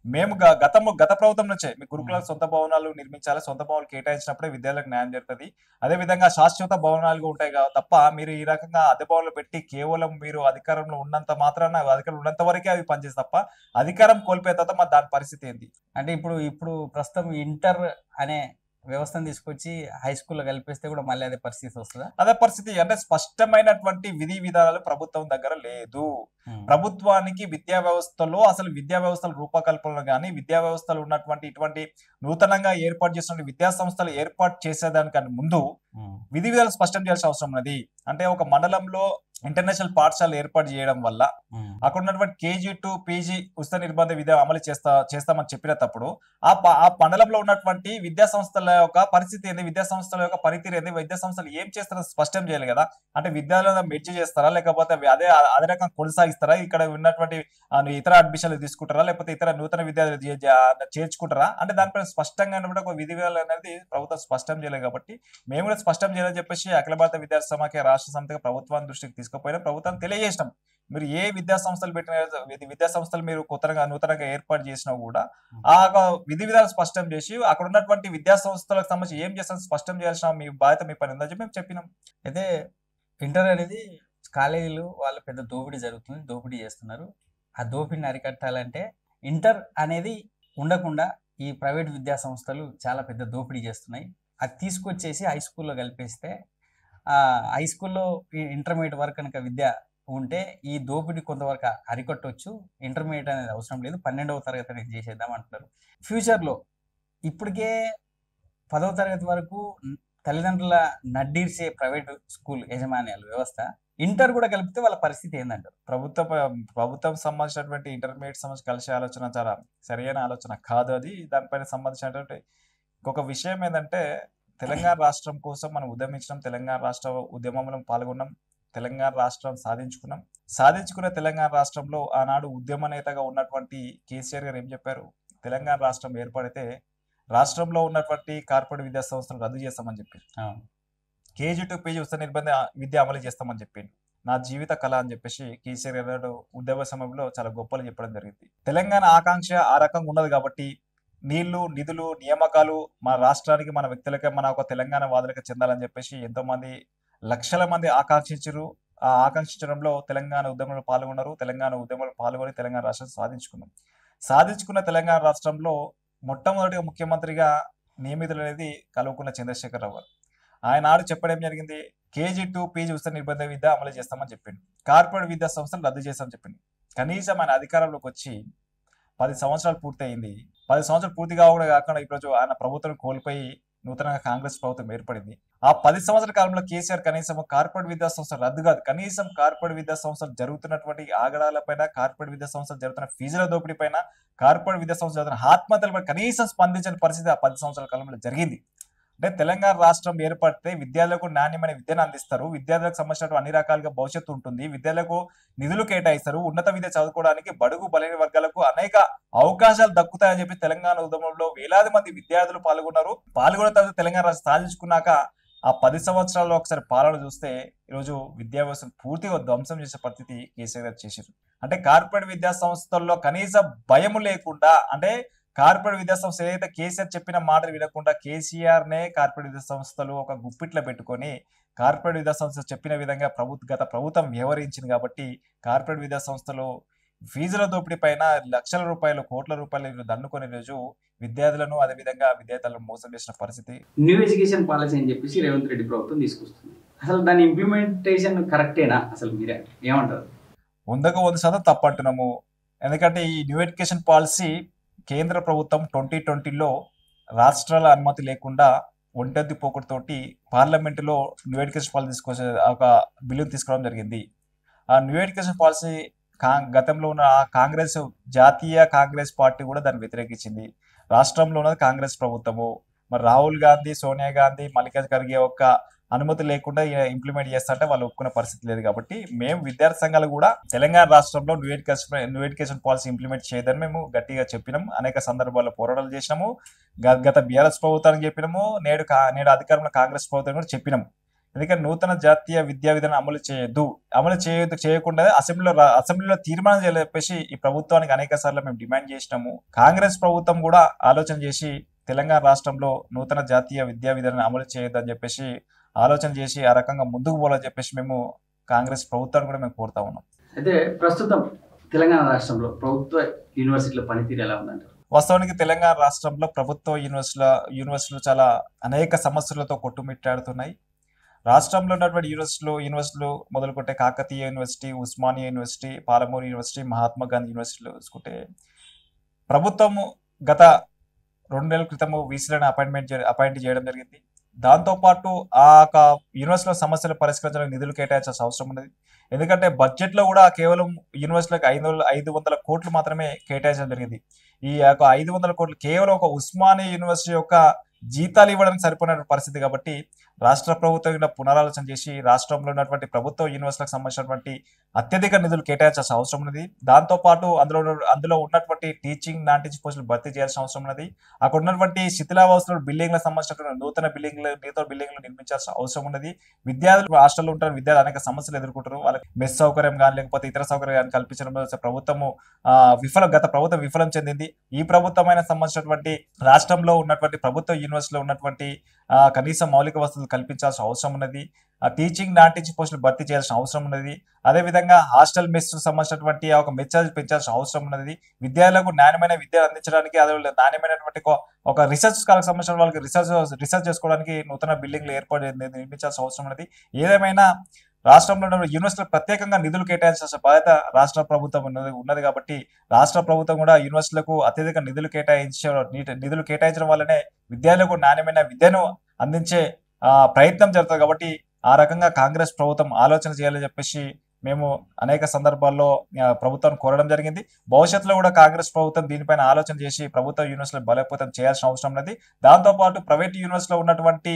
మేము గత ప్రభుత్వం నుంచే మీ గురుకుల సొంత భవనాలు నిర్మించాలి, సొంత భవనాలు కేటాయించినప్పుడే విద్యార్థులకు న్యాయం జరుగుతుంది. అదే విధంగా శాశ్వత భవనాలు ఉంటాయి తప్ప మీరు ఈ రకంగా అద్దె భవనాలు పెట్టి కేవలం మీరు అధికారంలో ఉన్నంత మాత్రాన అధికారం ఉన్నంత వరకే అవి పనిచేస్తాయి తప్ప అధికారం కోల్పోయిన తర్వాత మరి దాని పరిస్థితి ఏంటి? అంటే ఇప్పుడు ప్రస్తుతం ఇంటర్ అనే వ్యవస్థను తీసుకొచ్చి హై స్కూల్లో కలిపేస్తే కూడా మళ్ళీ అదే పరిస్థితి వస్తుందా? అదే పరిస్థితి. అంటే స్పష్టమైనటువంటి విధి విధానాలు ప్రభుత్వం దగ్గర లేదు. ప్రభుత్వానికి విద్యా వ్యవస్థలో అసలు విద్యా వ్యవస్థల రూపకల్పనలు కానీ, విద్యా వ్యవస్థలో ఉన్నటువంటి ఇటువంటి నూతనంగా ఏర్పాటు చేసిన విద్యా సంస్థలు ఏర్పాటు చేసేదానికన్నా ముందు విధి విధాలు స్పష్టం చేయాల్సిన అవసరం ఉన్నది. అంటే ఒక మండలంలో ఇంటర్నేషనల్ పాఠశాలలు ఏర్పాటు చేయడం వల్ల అక్కడ ఉన్నటువంటి KG to PG ఉచిత నిర్బంధ విద్య అమలు చేస్తామని చెప్పినప్పుడు ఆ మండలంలో ఉన్నటువంటి విద్యా సంస్థల యొక్క పరిస్థితి ఏంది, విద్యా సంస్థల యొక్క పనితీరు ఏంది, విద్యా సంస్థలు ఏం చేస్తారో స్పష్టం చేయాలి కదా. అంటే విద్యాలయంలో మెర్జ్ చేస్తారా, లేకపోతే అదే రకంగా కొనసాగిస్తారా, ఇక్కడ ఉన్నటువంటి ఇతర అడ్మిషన్లు తీసుకుంటారా, లేకపోతే ఇతర నూతన విద్యార్థులు చేర్చుకుంటారా? అంటే దానిపై స్పష్టంగా ఒక విధి విధానాలు అనేది ప్రభుత్వం స్పష్టం చేయలేదు. కాబట్టి మేము కూడా స్పష్టం చేయాలని చెప్పేసి అఖిల భారత విద్యార్థి సమాఖ్య రాష్ట్ర సమితిగా ప్రభుత్వాన్ని దృష్టికి తీసుకుపోయినా ప్రభుత్వాన్ని తెలియజేసినాం. మీరు ఏ విద్యా సంస్థలు పెట్టిన విద్యా సంస్థలు మీరు నూతనంగా ఏర్పాటు చేసినా కూడా ఆ విధి విధాలు స్పష్టం చేసి అక్కడ ఉన్నటువంటి విద్యా సంస్థలకు సంబంధించి ఏం చేస్తారో స్పష్టం చేయాల్సిన మీ బాధ్యత, మీ పని ఉందని చెప్పి మేము చెప్పినాం. అయితే ఇంటర్ అనేది కాలేజీలు వాళ్ళ పెద్ద దోపిడీ జరుగుతుంది, దోపిడీ చేస్తున్నారు. ఆ దోపిడీని అరికట్టాలంటే ఇంటర్ అనేది ఉండకుండా ఈ ప్రైవేట్ విద్యా సంస్థలు చాలా పెద్ద దోపిడీ చేస్తున్నాయి. అది తీసుకొచ్చేసి హై స్కూల్లో కలిపేస్తే హై స్కూల్లో ఇంటర్మీడియట్ వరకు కనుక విద్య ఉంటే ఈ దోపిడీ కొంతవరకు అరికట్టవచ్చు. ఇంటర్మీడియట్ అనేది అవసరం లేదు, 12వ తరగతి అనేది చేసేద్దాం అంటున్నారు. ఫ్యూచర్లో ఇప్పటికే 10వ తరగతి వరకు తల్లిదండ్రుల నడ్డీర్చే ప్రైవేట్ స్కూల్ యాజమాన్యాల వ్యవస్థ ఇంటర్ కూడా కలిపితే వాళ్ళ పరిస్థితి ఏందంటారు? ప్రభుత్వం సంబంధించినటువంటి ఇంటర్మీడియట్ సంబంధించి కలిసే ఆలోచన చాలా సరైన ఆలోచన కాదు. అది దానిపైన సంబంధించినటువంటి ఇంకొక విషయం ఏంటంటే, తెలంగాణ రాష్ట్రం కోసం మనం ఉద్యమించడం, తెలంగాణ రాష్ట్ర ఉద్యమంలో పాల్గొన్నాం, తెలంగాణ రాష్ట్రం సాధించుకున్న తెలంగాణ రాష్ట్రంలో ఆనాడు ఉద్యమ నేతగా ఉన్నటువంటి కేసీఆర్ గారు ఏం చెప్పారు? తెలంగాణ రాష్ట్రం ఏర్పడితే రాష్ట్రంలో ఉన్నటువంటి కార్పొరేట్ విద్యా సంస్థలు రద్దు చేస్తామని చెప్పారు. KG to PG ఉచిత నిర్బంధ విద్య అమలు చేస్తామని చెప్పిండు. నా జీవిత కళ అని చెప్పేసి కేసీఆర్ గారు ఉద్యమ సమయంలో చాలా గొప్పలు చెప్పడం జరిగింది. తెలంగాణ ఆకాంక్ష ఆ రకంగా ఉన్నది కాబట్టి నీళ్లు, నిధులు, నియామకాలు మన రాష్ట్రానికి, మన వ్యక్తులకే, మన ఒక తెలంగాణ వాదులకే చెందాలని చెప్పేసి ఎంతో మంది లక్షల మంది ఆకాంక్షించారు. ఆ ఆకాంక్షించడంలో తెలంగాణ ఉద్యమంలో పాల్గొన్నారు. తెలంగాణ ఉద్యమంలో పాల్గొని తెలంగాణ రాష్ట్రం సాధించుకున్న తెలంగాణ రాష్ట్రంలో మొట్టమొదటిగా ముఖ్యమంత్రిగా నియమితులు అనేది కల్వకుంట్ల చంద్రశేఖరరావు గారు. ఆయన ఆడు చెప్పడం జరిగింది, KG to PG ఉచిత నిర్బంధ విద్య అమలు చేస్తామని చెప్పిండు. కార్పొరేట్ విద్యా సంస్థలు రద్దు చేస్తామని చెప్పిండు. కనీసం ఆయన అధికారంలోకి వచ్చి 10 సంవత్సరాలు పూర్తయింది. 10 సంవత్సరాలు పూర్తిగా కూడా కాకుండా ఇప్పుడు ఆయన ప్రభుత్వం కోల్పోయి నూతనంగా కాంగ్రెస్ ప్రభుత్వం ఏర్పడింది. ఆ 10 సంవత్సరాల కాలంలో కేసీఆర్ కనీసం కార్పొరేట్ విద్యా సంస్థలు రద్దు కాదు, కనీసం కార్పొరేట్ విద్యా సంస్థలు జరుగుతున్నటువంటి ఆగడాలపైన, కార్పొరేట్ విద్యా సంస్థలు జరుగుతున్న ఫీజుల దోపిడీ పైన, కార్పొరేట్ విద్యా సంస్థలు జరుగుతున్న ఆత్మహత్యలపై కనీసం స్పందించిన పరిస్థితి ఆ 10 సంవత్సరాల కాలంలో జరిగింది. అంటే తెలంగాణ రాష్ట్రం ఏర్పడితే విద్యార్థులకు నాణ్యమైన విద్యను అందిస్తారు, విద్యార్థులకు సంబంధించిన అన్ని రకాలుగా భవిష్యత్తు ఉంటుంది, విద్యార్థులకు నిధులు కేటాయిస్తారు, ఉన్నత విద్య చదువుకోవడానికి బడుగు బలైన వర్గాలకు అనేక అవకాశాలు దక్కుతాయని చెప్పి తెలంగాణ ఉద్యమంలో వేలాది మంది విద్యార్థులు పాల్గొన్న తర్వాత తెలంగాణ రాష్ట్రం సాధించుకున్నాక ఆ 10 సంవత్సరాల్లో ఒకసారి పాలన చూస్తే ఈరోజు విద్యా వ్యవస్థను పూర్తిగా ధ్వంసం చేసే పరిస్థితి కేసీఆర్ గారు చేశారు. అంటే కార్పొరేట్ విద్యా సంస్థల్లో కనీస భయం లేకుండా, అంటే కార్పొరేట్ విద్యా సంస్థ ఏదైతే కేసీఆర్ చెప్పిన మాటలు వినకుండా కేసీఆర్నే కార్పొరేట్ విద్యా సంస్థలు ఒక గుప్పిట్లో పెట్టుకొని కార్పొరేట్ విద్యా సంస్థ చెప్పిన విధంగా గత ప్రభుత్వం వ్యవహరించింది. కాబట్టి కార్పొరేట్ విద్యా సంస్థలు ఫీజుల దోపిడీ పైన లక్షల రూపాయలు, కోట్ల రూపాయలు దండుకునే రోజు విద్యార్థులను, అదేవిధంగా విద్యార్థులను మోసం చేసిన పరిస్థితి. న్యూ ఎడ్యుకేషన్ పాలసీ అని చెప్పేసి రేవంత్ రెడ్డి ప్రభుత్వం తీసుకొస్తుంది. అసలు దాని ఇంప్లిమెంటేషన్ కరెక్టేనా? అసలు మీరే ఏమంటారు? 100% తప్పంటున్నాము. ఎందుకంటే ఈ న్యూ ఎడ్యుకేషన్ పాలసీ కేంద్ర ప్రభుత్వం 2020లో రాష్ట్రాల అనుమతి లేకుండా ఒంటెద్దు పోకడతోటి పార్లమెంటులో న్యూ ఎడ్యుకేషన్ పాలసీ తీసుకొచ్చే ఒక బిల్లును తీసుకురావడం జరిగింది. ఆ న్యూ ఎడ్యుకేషన్ పాలసీ గతంలో ఉన్న ఆ జాతీయ కాంగ్రెస్ పార్టీ కూడా దాన్ని వ్యతిరేకించింది. రాష్ట్రంలో ఉన్నది కాంగ్రెస్ ప్రభుత్వము. మరి రాహుల్ గాంధీ, సోనియా గాంధీ, మల్లికార్జున ఖర్గే యొక్క అనుమతి లేకుండా ఇంప్లిమెంట్ చేస్తారంటే వాళ్ళు ఒప్పుకునే పరిస్థితి లేదు. కాబట్టి మేము విద్యార్థి సంఘాలు కూడా తెలంగాణ రాష్ట్రంలో న్యూ ఎడ్యుకేషన్ పాలసీ ఇంప్లిమెంట్ చేయదని మేము గట్టిగా చెప్పినాం. అనేక సందర్భాల్లో పోరాటాలు చేసినాము. గత బీఆర్ఎస్ ప్రభుత్వానికి చెప్పినాము. నేడు అధికారంలో కాంగ్రెస్ ప్రభుత్వం కూడా చెప్పినాం. ఎందుకంటే నూతన జాతీయ విద్యా విధానం అమలు చేయకుండా అసెంబ్లీలో తీర్మానం చేయాలని చెప్పేసి ఈ ప్రభుత్వానికి అనేక సార్లు మేము డిమాండ్ చేసినాము. కాంగ్రెస్ ప్రభుత్వం కూడా ఆలోచన చేసి తెలంగాణ రాష్ట్రంలో నూతన జాతీయ విద్యా విధానం అమలు చేయొద్దని చెప్పేసి ఆలోచన చేసి ఆ రకంగా ముందుకు పోవాలని చెప్పేసి మేము కాంగ్రెస్ ప్రభుత్వాన్ని కూడా మేము కోరుతా ఉన్నాం. అయితే ప్రస్తుతం తెలంగాణ రాష్ట్రంలో ప్రభుత్వ యూనివర్సిటీల పనితీరు ఎలా ఉందంటారు? వాస్తవానికి తెలంగాణ రాష్ట్రంలో ప్రభుత్వ యూనివర్సిటీలు చాలా అనేక సమస్యలతో కొట్టుమిట్టాడుతున్నాయి. రాష్ట్రంలో ఉన్నటువంటి యూనివర్సిటీలు మొదలుకుంటే Kakatiya university, Osmania university, Palamuru university, Mahatma Gandhi యూనివర్సిటీలు చూసుకుంటే ప్రభుత్వము గత 2 నెలల క్రితము వీసీలను అపాయింట్ చేయడం జరిగింది. దాంతోపాటు ఆ యూనివర్సిటీల సమస్యలు పరిష్కరించడానికి నిధులు కేటాయించాల్సిన అవసరం ఉన్నది. ఎందుకంటే బడ్జెట్లో కూడా కేవలం యూనివర్సిటీలకు 500 కోట్లు మాత్రమే కేటాయించడం జరిగింది. ఈ యొక్క 500 కోట్లు కేవలం ఒక ఉస్మానియా యూనివర్సిటీ యొక్క జీతాలు ఇవ్వడానికి సరిపోయిన పరిస్థితి. కాబట్టి రాష్ట్ర ప్రభుత్వం పునరాలోచన చేసి రాష్ట్రంలో ఉన్నటువంటి ప్రభుత్వ యూనివర్సిటీలకు సంబంధించినటువంటి అత్యధిక నిధులు కేటాయించాల్సిన అవసరం ఉన్నది. దాంతోపాటు అందులో ఉన్నటువంటి టీచింగ్, నాన్ టీచింగ్ పోస్టులు భర్తీ చేయాల్సిన అవసరం ఉన్నది. అక్కడ ఉన్నటువంటి శిథిలావస్థలు బిల్డింగ్లకు సంబంధించినటువంటి నూతన బిల్డింగ్లు నిర్మించాల్సిన అవసరం ఉన్నది. విద్యార్థులు హాస్టల్లో ఉంటారు. విద్యార్థులు అనేక సమస్యలు ఎదుర్కొంటారు. వాళ్ళకి మెస్ సౌకర్యం కానీ లేకపోతే ఇతర సౌకర్యం కానీ కల్పించడంలో గత ప్రభుత్వం విఫలం చెందింది. ఈ ప్రభుత్వమైన సంబంధించినటువంటి రాష్ట్రంలో ఉన్నటువంటి ప్రభుత్వ యూనివర్సిటీలో ఉన్నటువంటి కనీస మౌలిక వసతులు కల్పించాల్సిన అవసరం ఉన్నది. టీచింగ్, నాన్ టీచింగ్ పోస్టులు భర్తీ చేయాల్సిన అవసరం ఉన్నది. అదేవిధంగా హాస్టల్ మెస్ సంబంధించినటువంటి ఒక మెచ్చార్జ్ పెంచాల్సిన అవసరం ఉన్నది. విద్యార్థులకు నాణ్యమైన విద్య అందించడానికి, అదే నాణ్యమైనటువంటి ఒక రీసెర్చ్ స్కాలకు సంబంధించిన వాళ్ళకి రీసెర్చ్ చేసుకోవడానికి నూతన బిల్డింగ్లు నిర్మించాల్సిన అవసరం ఉన్నది. ఏదేమైనా రాష్ట్రంలో ఉన్న యూనివర్సిటీలకు ప్రత్యేకంగా నిధులు కేటాయించాల్సిన బాధ్యత రాష్ట్ర ప్రభుత్వం ఉన్నది. కాబట్టి రాష్ట్ర ప్రభుత్వం కూడా యూనివర్సిటీలకు అత్యధిక నిధులు కేటాయించడం వల్లనే విద్యార్థులకు నాణ్యమైన విద్యను అందించే ప్రయత్నం జరుగుతుంది. కాబట్టి ఆ రకంగా కాంగ్రెస్ ప్రభుత్వం ఆలోచన చేయాలని చెప్పేసి మేము అనేక సందర్భాల్లో ప్రభుత్వాన్ని కోరడం జరిగింది. భవిష్యత్తులో కూడా కాంగ్రెస్ ప్రభుత్వం దీనిపైన ఆలోచన చేసి ప్రభుత్వ యూనివర్సిటీలు బలోపేతం చేయాల్సిన అవసరం ఉన్నది. దాంతోపాటు ప్రైవేట్ యూనివర్సిటీలో ఉన్నటువంటి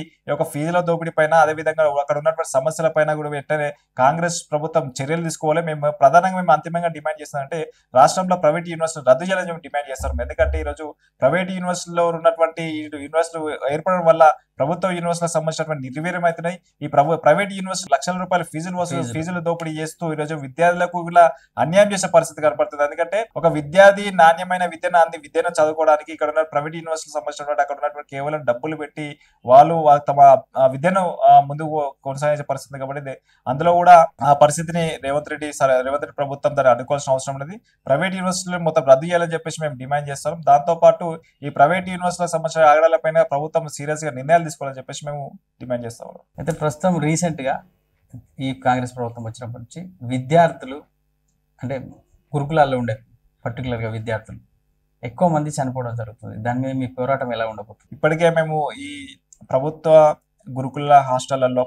ఫీజుల దోపిడీ పైన, అదేవిధంగా అక్కడ ఉన్నటువంటి సమస్యల పైన కూడా వెంటనే కాంగ్రెస్ ప్రభుత్వం చర్యలు తీసుకోవాలి. మేము అంతిమంగా డిమాండ్ చేస్తామంటే రాష్ట్రంలో ప్రైవేట్ యూనివర్సిటీలు రద్దు చేయాలని డిమాండ్ చేస్తాం. ఎందుకంటే ఈరోజు ప్రైవేట్ యూనివర్సిటీలో ఉన్నటువంటి యూనివర్సిటీలు ఏర్పడడం వల్ల ప్రభుత్వ యూనివర్సిటీలకు సంబంధించినటువంటి నిర్వీర్యం అవుతున్నాయి. ఈ ప్రైవేట్ యూనివర్సిటీ లక్షల రూపాయల ఫీజులు దోపిడీ చేస్తూ ఈరోజు విద్యార్థులకు ఇలా అన్యాయం చేసే పరిస్థితి కనపడుతుంది. ఎందుకంటే ఒక విద్యార్థి నాణ్యమైన విద్యను చదువుకోవడానికి ఇక్కడ ఉన్న ప్రైవేట్ యూనివర్సిటీకి సంబంధించినటువంటి అక్కడ ఉన్నటువంటి కేవలం డబ్బులు పెట్టి వాళ్ళు తమ విద్యను ముందుకు కొనసాగించే పరిస్థితి. కాబట్టి అందులో కూడా ఆ పరిస్థితిని రేవంత్ రెడ్డి ప్రభుత్వం దాన్ని అడ్డుకోవాల్సిన అవసరం ఉన్నది. ప్రైవేట్ యూనివర్సిటీలు మొత్తం రద్దు చేయాలని చెప్పేసి మేము డిమాండ్ చేస్తాం. దాంతోపాటు ఈ ప్రైవేట్ యూనివర్సిటీలకు సంబంధించిన ఆగడాలపైన ప్రభుత్వం సీరియస్ గా నిర్ణయాలు తీసుకోవాలని చెప్పేసి మేము డిమాండ్ చేస్తాం. అయితే ప్రస్తుతం రీసెంట్ గా ఈ కాంగ్రెస్ ప్రభుత్వం వచ్చినప్పటి నుంచి విద్యార్థులు అంటే గురుకులాల్లో ఉండే పర్టికులర్ గా విద్యార్థులు ఎక్కువ మంది చనిపోవడం జరుగుతుంది. దాని మీద మీ పోరాటం ఎలా ఉండబోతుంది? ఇప్పటికే మేము ఈ ప్రభుత్వ గురుకుల హాస్టళ్లలో,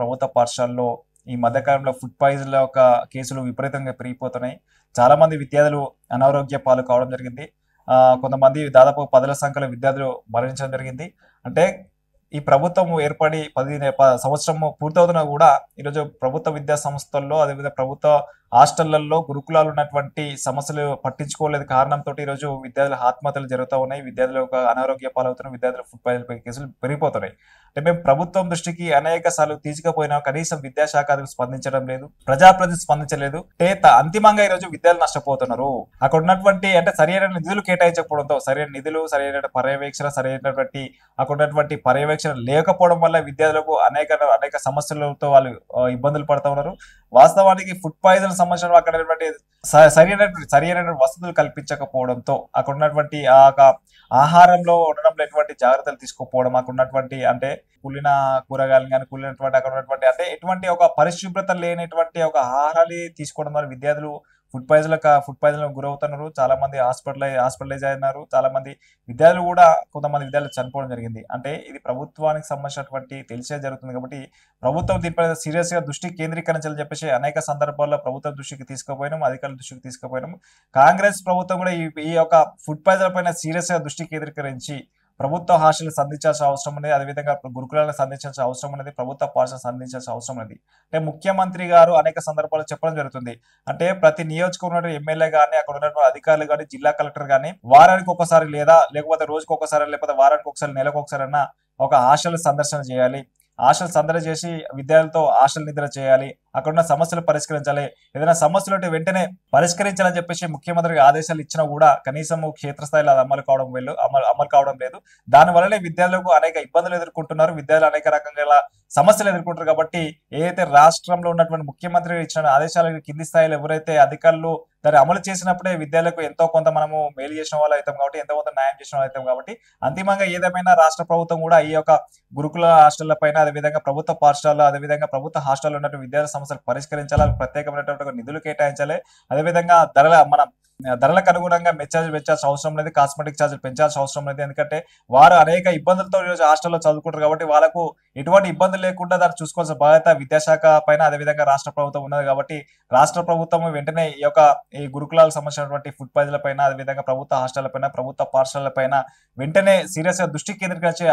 ప్రభుత్వ పాఠశాలలో ఈ మధ్యకాలంలో ఫుడ్ పాయిజన్ యొక్క కేసులు విపరీతంగా పెరిగిపోతున్నాయి. చాలా మంది విద్యార్థులు అనారోగ్య పాలు కావడం జరిగింది. కొంతమంది దాదాపు 10ల సంఖ్యలో విద్యార్థులు మరణించడం జరిగింది. అంటే ఈ ప్రభుత్వం ఏర్పడి 10 సంవత్సరం పూర్తవుతున్నా కూడా ఈరోజు ప్రభుత్వ విద్యా సంస్థల్లో, అదేవిధంగా ప్రభుత్వ హాస్టళ్లలో గురుకులాలు ఉన్నటువంటి సమస్యలు పట్టించుకోలేదు కారణంతో ఈరోజు విద్యార్థుల ఆత్మహత్యలు జరుగుతూ ఉన్నాయి. విద్యార్థులు అనారోగ్య పాలవుతున్నారు. విద్యార్థుల ఫుడ్ పాయిజన్ కేసులు పెరిగిపోతున్నాయి. అంటే మేము ప్రభుత్వం దృష్టికి అనేక సార్లు తీసుకుపోయినా కనీసం విద్యాశాఖ అధికారులు స్పందించడం లేదు, ప్రజాప్రతినిధులు స్పందించలేదు. అంతిమంగా ఈరోజు విద్యార్థులు నష్టపోతున్నారు. అక్కడ ఉన్నటువంటి సరైన నిధులు కేటాయించకపోవడంతో, సరైన పర్యవేక్షణ లేకపోవడం వల్ల విద్యార్థులకు అనేక సమస్యలతో వాళ్ళు ఇబ్బందులు పడుతూ ఉన్నారు. వాస్తవానికి ఫుడ్ పాయిజన్ సంవత్సరం అక్కడ సరైన వసతులు కల్పించకపోవడంతో అక్కడ ఉన్నటువంటి ఆ ఆహారంలో ఉండడంలో ఎటువంటి జాగ్రత్తలు తీసుకోకపోవడం, అక్కడ ఉన్నటువంటి అంటే కుళ్ళిన కూరగాయలు కానీ కుళ్ళినటువంటి అక్కడ ఉన్నటువంటి అంటే ఎటువంటి ఒక పరిశుభ్రత లేనటువంటి ఒక ఆహారాన్ని తీసుకోవడం ద్వారా విద్యార్థులు ఫుడ్ పాయిజన్ గురవుతున్నారు. చాలా మంది హాస్పిటలైజ్ అయినారు. చాలా మంది విద్యార్థులు కూడా కొంతమంది విద్యార్థులు చనిపోవడం జరిగింది. అంటే ఇది ప్రభుత్వానికి సంబంధించినటువంటి తెలిసే జరుగుతుంది కాబట్టి ప్రభుత్వం దీనిపై సీరియస్ గా దృష్టి కేంద్రీకరించాలని చెప్పేసి అనేక సందర్భాల్లో ప్రభుత్వం దృష్టికి తీసుకుపోయినాం, అధికారుల దృష్టికి తీసుకుపోయినాం. కాంగ్రెస్ ప్రభుత్వం కూడా ఈ యొక్క ఫుడ్ పాయిజన్ పైన సీరియస్ గా దృష్టి కేంద్రీకరించి ప్రభుత్వ హాస్టల్ సంధించాల్సిన అవసరం ఉంది. అదేవిధంగా గురుకులాలను సంధించాల్సిన అవసరం అనేది, ప్రభుత్వ పాఠశాలను సంధించాల్సిన అవసరం ఉంది. అంటే ముఖ్యమంత్రి గారు అనేక సందర్భాల్లో చెప్పడం జరుగుతుంది. అంటే ప్రతి నియోజకవర్గం ఎమ్మెల్యే గానీ, అక్కడ ఉన్నటువంటి అధికారులు కానీ, జిల్లా కలెక్టర్ కానీ వారానికి ఒకసారి లేకపోతే రోజుకి ఒకసారి, లేకపోతే వారానికి ఒకసారి, నెలకు ఒకసారి అన్న ఒక హాస్టల్ సందర్శన చేయాలి. హాస్టల్ సందర్శన చేసి విద్యార్థులతో హాస్టల్ నిద్ర చేయాలి, అక్కడ ఉన్న సమస్యలు పరిష్కరించాలి, ఏదైనా సమస్యలు ఉంటే వెంటనే పరిష్కరించాలని చెప్పేసి ముఖ్యమంత్రికి ఆదేశాలు ఇచ్చినా కూడా కనీసం క్షేత్రస్థాయిలో అది అమలు కావడం లేదు. దాని వల్లనే విద్యార్థులకు అనేక ఇబ్బందులు ఎదుర్కొంటున్నారు. విద్యార్థులు అనేక రకంగా సమస్యలు ఎదుర్కొంటారు. కాబట్టి ఏదైతే రాష్ట్రంలో ఉన్నటువంటి ముఖ్యమంత్రి ఇచ్చిన ఆదేశాలు కింది స్థాయిలో ఎవరైతే అధికారులు దాన్ని అమలు చేసినప్పుడే విద్యార్థులకు ఎంతో కొంత మనము మేలు చేసిన వాళ్ళు అవుతాం కాబట్టి, ఎంతో కొంత న్యాయం చేసిన వాళ్ళు అవుతాం కాబట్టి, అంతిమంగా ఏదేమైనా రాష్ట్ర ప్రభుత్వం కూడా ఈ యొక్క గురుకుల హాస్టళ్ల పైన, అదేవిధంగా ప్రభుత్వ పాఠశాలలో, అదేవిధంగా ప్రభుత్వ హాస్టల్లో ఉన్నటువంటి విద్యార్థి సమస్యలు పరిష్కరించాలి, ప్రత్యేకమైనటువంటి నిధులు కేటాయించాలి. అదేవిధంగా ధరలకు అనుగుణంగా ఛార్జీలు పెంచాల్సిన అవసరం లేదు, కాస్మెటిక్ ఛార్జీలు పెంచాల్సిన అవసరం లేదు. ఎందుకంటే వారు అనేక ఇబ్బందులతో ఈరోజు హాస్టల్లో చదువుకుంటారు కాబట్టి వాళ్ళకు ఎటువంటి ఇబ్బందులు లేకుండా దాన్ని చూసుకోవాల్సిన బాధ్యత విద్యాశాఖ పైన, అదేవిధంగా రాష్ట్ర ప్రభుత్వం ఉన్నది. కాబట్టి రాష్ట్ర ప్రభుత్వం వెంటనే ఈ గురుకులాలకు సంబంధించినటువంటి ఫుడ్ పాయిజన్ల పైన, అదేవిధంగా ప్రభుత్వ హాస్టళ్ల పైన, ప్రభుత్వ పాఠశాలల పైన వెంటనే సీరియస్ గా దృష్టి కేంద్రీకరించి